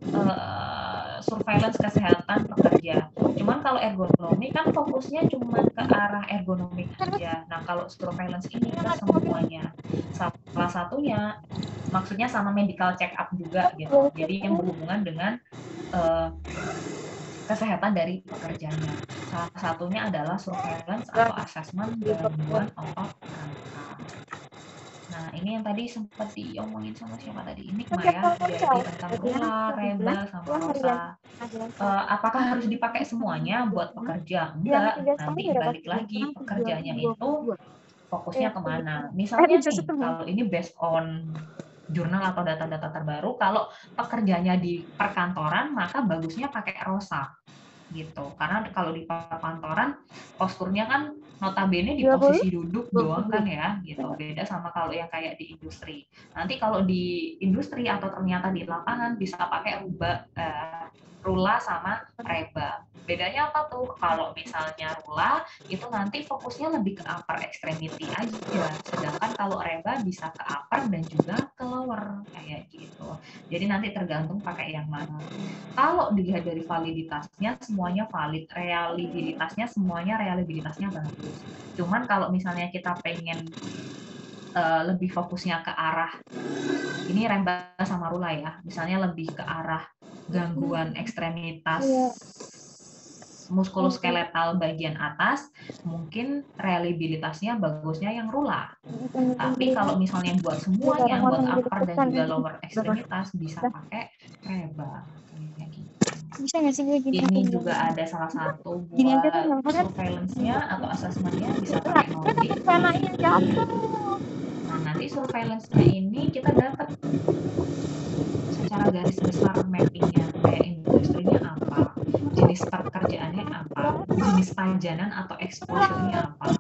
surveillance kesehatan pekerja. Cuman kalau ergonomi kan fokusnya cuma ke arah ergonomi aja. Nah, kalau surveillance ini ke semuanya. Salah satunya maksudnya sama medical check up juga gitu. Jadi yang berhubungan dengan kesehatan dari pekerjanya. Salah satunya adalah surveillance atau assessment gangguan otot rangka. Nah, ini yang tadi sempat diomongin sama siapa tadi? Ini Maya, jadi tentang rula, reba, sama rosa. Apakah harus dipakai semuanya buat pekerja? Enggak, nanti balik lagi pekerjanya itu fokusnya kemana. Misalnya nih, kalau ini based on jurnal atau data-data terbaru, kalau pekerjanya di perkantoran, maka bagusnya pakai rosa gitu. Karena kalau di perkantoran posturnya kan notabene di posisi duduk doang kan ya gitu. Beda sama kalau yang kayak di industri. Nanti kalau di industri atau ternyata di lapangan bisa pakai rula sama reba. Bedanya apa tuh? Kalau misalnya rula itu nanti fokusnya lebih ke upper extremity aja. Sedangkan kalau reba bisa ke upper dan juga ke lower kayak gitu. Jadi nanti tergantung pakai yang mana. Kalau dilihat dari validitasnya semuanya valid, reliabilitasnya bagus. Cuman kalau misalnya kita pengen lebih fokusnya ke arah ini reba sama rula ya, misalnya lebih ke arah gangguan ekstremitas muskuloskeletal bagian atas, mungkin reliabilitasnya bagusnya yang rula. Tapi kalau misalnya buat semuanya, buat upper dan juga lower ekstremitas bisa pakai reba. Bisa nggak sih gue gini? Ini juga ada salah satu buat surveillance-nya atau assessment-nya bisa pakai Nordic. Nah, nanti surveillance-nya ini kita dapat secara garis besar mapping-nya, kayak industrinya apa, jenis pekerjaannya apa, jenis pajanan atau exposure-nya apa,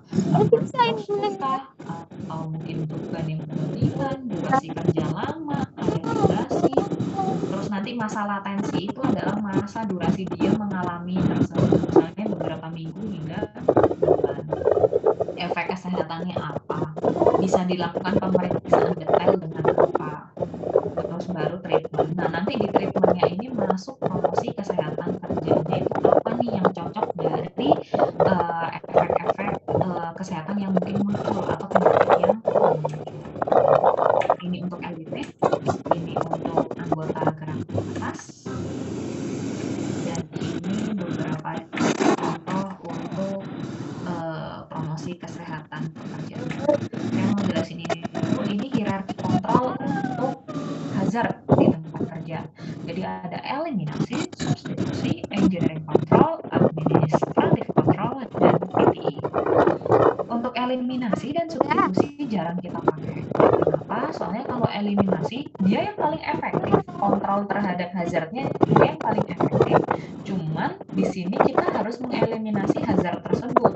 atau mungkin beban yang berlebihan, durasi kerja lama, ada durasi. Terus nanti masa latensi itu adalah masa durasi dia mengalami tersebut, misalnya beberapa minggu hingga bulan. Efek kesehatannya apa, bisa dilakukan pemeriksaan detail dengan apa, terus baru treatment. Nah, nanti di treatmentnya ini masuk promosi kesehatan kerjanya itu apa nih yang cocok dari efek-efek kesehatan yang mungkin muncul atau penyakit yang muncul. Ini untuk elite, ini untuk anggota gerak atas, dan ini beberapa contoh untuk promosi kesehatan pekerjaan. Saya mau jelasin ini dulu. Ini hierarki kontrol untuk hazard di tempat kerja. Jadi ada eliminasi, substitusi, engineering control, administrative control, dan PPE. Untuk eliminasi dan substitusi jarang kita pakai. Kenapa? Soalnya kalau eliminasi dia yang paling efektif, kontrol terhadap hazardnya dia yang paling efektif. Cuman di sini kita harus mengeliminasi hazard tersebut.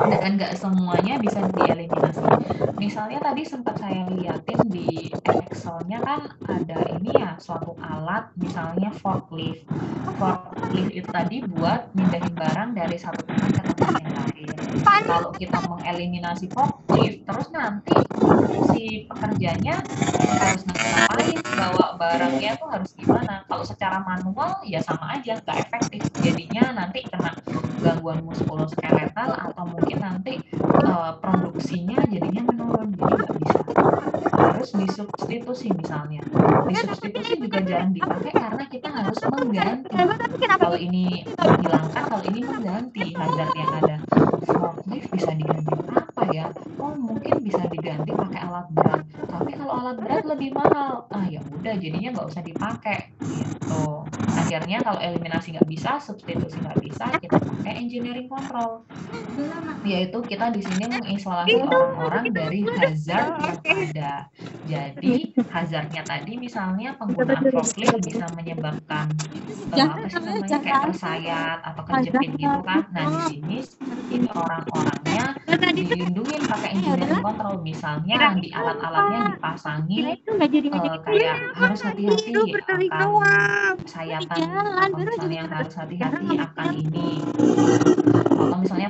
Dan nggak semuanya bisa dieliminasi. Misalnya tadi sempat saya liatin di Excel-nya kan ada ini ya, suatu alat misalnya forklift. Forklift itu tadi buat mindahin barang dari satu tempat ke tempat yang lain. Kalau kita mengeliminasi forklift, terus nanti si pekerjanya harus ngapain, bawa barangnya tuh harus gimana. Kalau secara manual ya sama aja, nggak efektif. Jadinya nanti kena gangguan muskuloskeletal atau mungkin nanti produksinya jadinya menurun, jadi nggak bisa. harus disubstitusi misalnya. Disubstitusi juga jarang dipakai karena kita harus mengganti. Kalau ini menghilangkan, kalau ini mengganti hazard yang ada. Forklift bisa diganti apa ya? Oh, mungkin bisa diganti pakai alat berat. Tapi kalau alat berat lebih mahal. Ah, ya udah, jadinya nggak usah dipakai. Gitu. Akhirnya kalau eliminasi nggak bisa, substitusi nggak bisa, kita pakai engineering control. Yaitu kita di sini mengisolasi orang-orang dari hazard yang ada. Jadi hazardnya tadi misalnya penggunaan forklift bisa menyebabkan apa sih namanya kayak tersayat atau kejepit gitu kan. Nah di sini ini orang-orangnya dilindungi pakai engineering control. Misalnya di alat-alatnya dipasangi kayak harus hati-hati akan sayatan atau misalnya harus hati-hati akan ini. Atau misalnya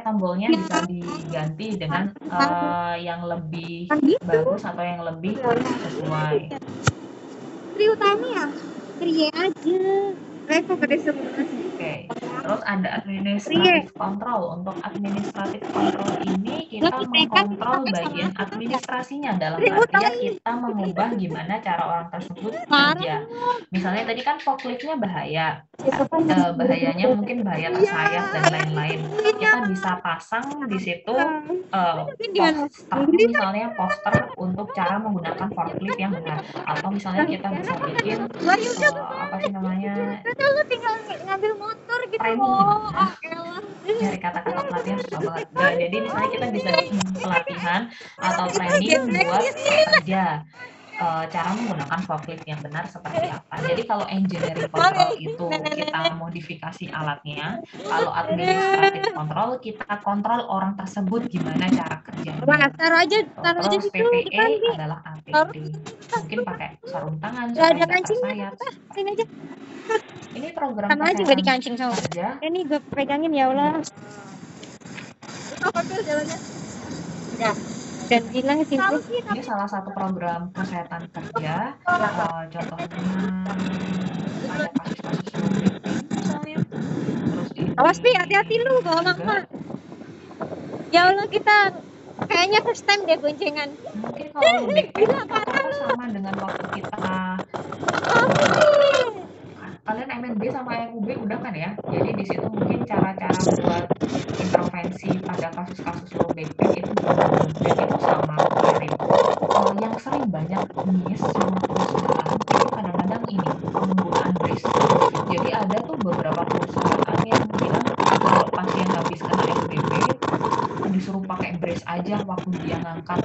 tombolnya bisa diganti dengan yang lebih bagus atau yang lebih sesuai. Tri utama ya? Tri aja. Revo gede semua. Oke, terus ada administrative control. Untuk administrative control ini kita mengkontrol bagian administrasinya, dalam artian kita mengubah gimana cara orang tersebut kerja. Misalnya tadi kan forkliftnya bahaya, bahayanya mungkin bahaya tersayat dan lain-lain. Kita bisa pasang di situ poster, misalnya poster untuk cara menggunakan forklift yang benar. Atau misalnya kita bisa bikin apa sih namanya? Lu tinggal ngambil motor gitu training. Nyari kata-kata pelatihan susah banget. Nah, jadi misalnya kita bisa bikin pelatihan atau training buat kerja cara menggunakan forklift yang benar seperti apa. Jadi kalau engineering control itu kita modifikasi alatnya, kalau administrative control kita kontrol orang tersebut gimana cara kerjanya. Terus PPE adalah APD. Mungkin pakai sarung tangan supaya nggak tersayat. Sini aja. Ini program sama aja nggak dikancing sama kerja. Ini gue pegangin ya Allah. Apa jalannya? Ya. Dan bilang sih ini salah satu program kesehatan kerja. Contohnya ada kasus-kasus misalnya. Terus ini awas Pi, hati-hati lu bawa mama. Ya Allah, kita kayaknya first time deh boncengan. Mungkin kalau BPM sama dengan waktu kita kalian MNB sama MUB udah kan ya. Jadi di situ mungkin cara-cara buat intervensi pada kasus-kasus low back pain itu dan itu sama mirip. Yang sering banyak miss sama perusahaan itu kadang-kadang ini penggunaan brace. Jadi ada tuh beberapa perusahaan yang bilang kalau pasien habis kena LBP disuruh pakai brace aja waktu dia ngangkat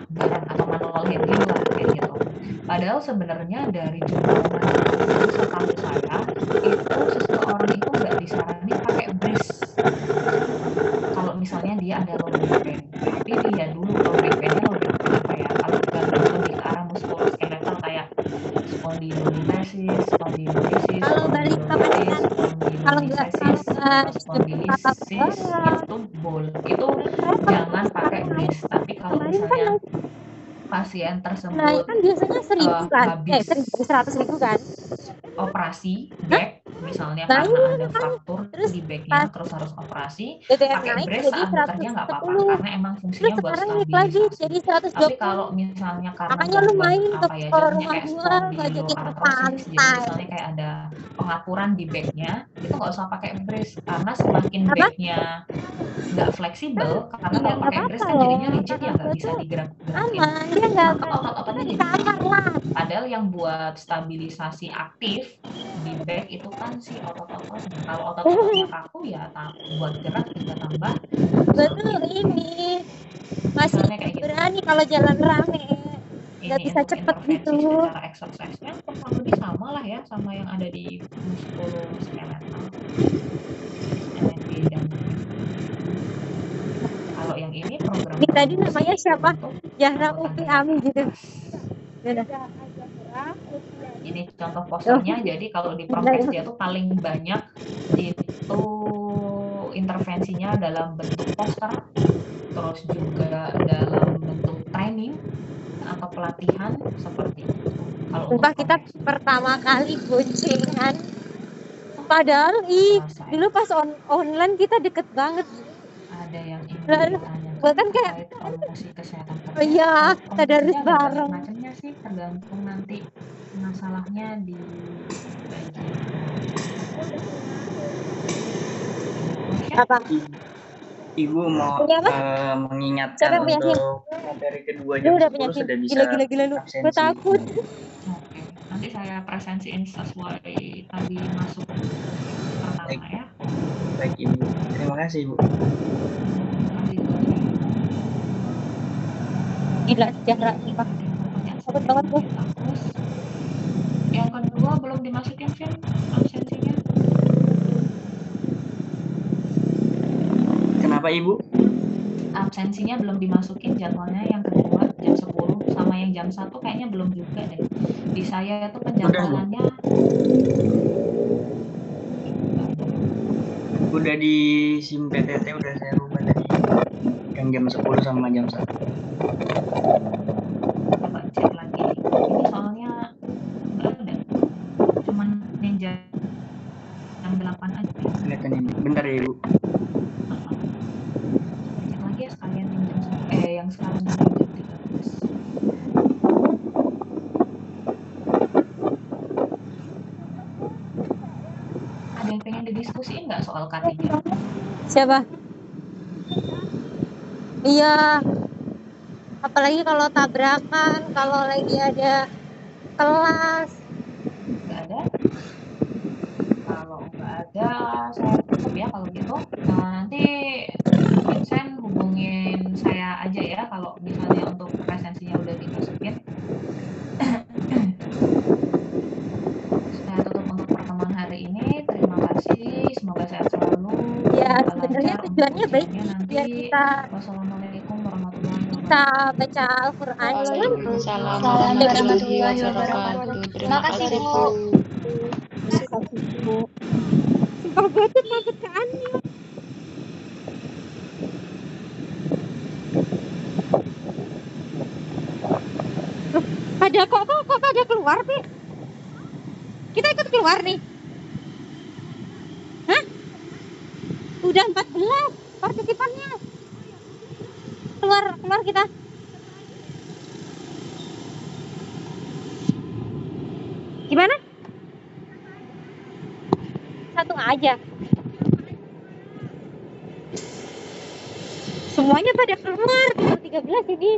barang atau manual handling lah kayak gitu. Padahal sebenarnya dari jumlah setahu saya itu seseorang itu nggak disaranin pakai brace kalau misalnya dia ada low back pain. Tapi dia dulu low back painnya low back pain apa ya? Kalau lebih ke arah muskuloskeletal kayak spondylolisthesis, itu jangan pakai brace. Tapi kalau misalnya pasien tersebut kan biasanya 1.000 kan, 100.000 kan operasi back misalnya karena ada fraktur di backnya terus harus operasi, pakai brace saat bekerja nggak apa-apa karena emang fungsinya buat stabilisasi. Tapi kalau misalnya karena apa ya jadinya kayak spondyloartrosis, jadi misalnya kayak ada pengaturan di backnya itu nggak usah pakai brace karena semakin backnya nggak fleksibel, karena kalau pakai brace kan jadinya rigid ya nggak bisa digerak-gerakin, maka otot-ototnya jadi padahal yang buat stabilisasi aktif di back itu kan si otot-ototnya. Kalau otot-ototnya kaku ya buat gerak juga tambah betul ini masih berani gitu. Kalau jalan rame nggak bisa cepet gitu. Secara exercise-nya kurang lebih sama lah ya sama yang ada di muskuloskeletal MNB dan kalau yang ini program ini tadi namanya siapa? Zahra Upi Ami gitu. Ini contoh posternya. Jadi kalau di Prokes dia tuh paling banyak itu intervensinya dalam bentuk poster, terus juga dalam bentuk training atau pelatihan seperti itu. Kalau kita pertama kali boncengan, padahal dulu pas online kita deket banget. Ada yang ingin ditanya Gua kan kayak terkait promosi kesehatan oh kerja. iya, Kalau tadarus promosi kerja ada banyak bareng. macamnya sih, tergantung nanti masalahnya di bagian Apa? Ibu mau Punya apa? mengingatkan Siapa yang punya SIM? untuk materi kedua Lu jam udah punya 10 SIM? sudah bisa Gila lu. Gue absensi. takut. Oke, nanti saya presensiin sesuai tadi masuk pertama ya. Baik Ibu, terima kasih Ibu. Gila sejarah nih Pak. Takut banget gue. Yang kedua belum dimasukin Vin absensinya. Kenapa Ibu? Absensinya belum dimasukin jadwalnya yang kedua jam 10 sama yang jam 1 kayaknya belum juga deh. Di saya itu penjadwalannya Udah di SIM PTT udah saya rubah tadi. Yang jam 10 sama jam 1. Coba cek lagi. Ini soalnya enggak ada. Cuman yang jam 8 aja. Kelihatan ini. Bentar ya Ibu. Cek lagi ya sekalian yang jam 10. Yang sekarang jam 13. Ada yang pengen didiskusiin nggak soal K3? Siapa? Iya. Apalagi kalau tabrakan, kalau lagi ada kelas. Nggak ada? Kalau nggak ada, saya tutup ya kalau gitu. Nanti Vincent hubungin saya aja ya kalau misalnya untuk presensinya udah dimasukin. Saya tutup untuk pertemuan hari ini. Terima kasih. Semoga sehat selalu. Ya, Semoga sebenarnya lancar tujuannya untuk baik ujiannya nanti. biar kita Wassalamualaikum warahmatullahi wabarakatuh. bisa baca Al-Quran. Waalaikumsalam warahmatullahi wabarakatuh. Terima kasih Bu. Sumpah gue tuh takut ke Anya. Loh, kok pada keluar, Pi? Kita ikut keluar nih. Hah? Udah 14 partisipannya. Keluar kita. Gimana? Satu aja. Semuanya pada keluar 13 ini.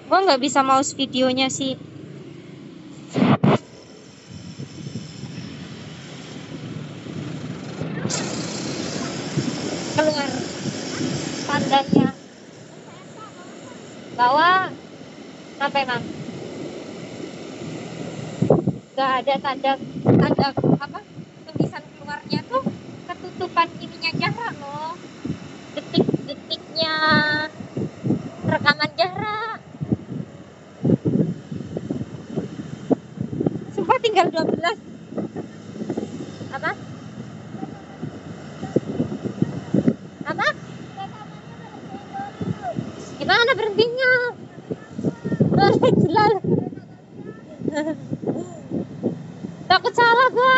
Gua nggak bisa mouse videonya sih. Keluar tandanya bawah sampai Mang. Nggak ada tanda apa tulisan keluarnya tuh ketutupan ininya jarak loh, detik-detiknya rekaman jarak. Sumpah tinggal 12. Apa? Gimana berhentinya? Jelas. Takut salah gua.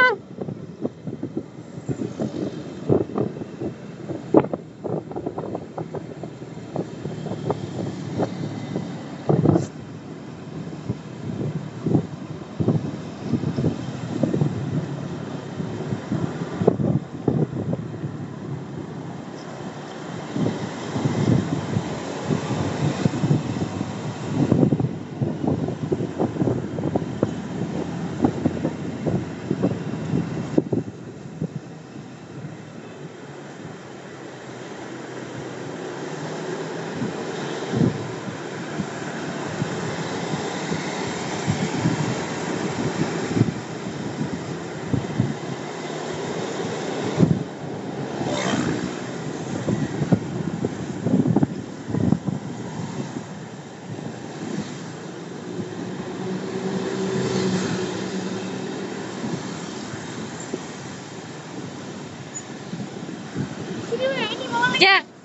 Ja.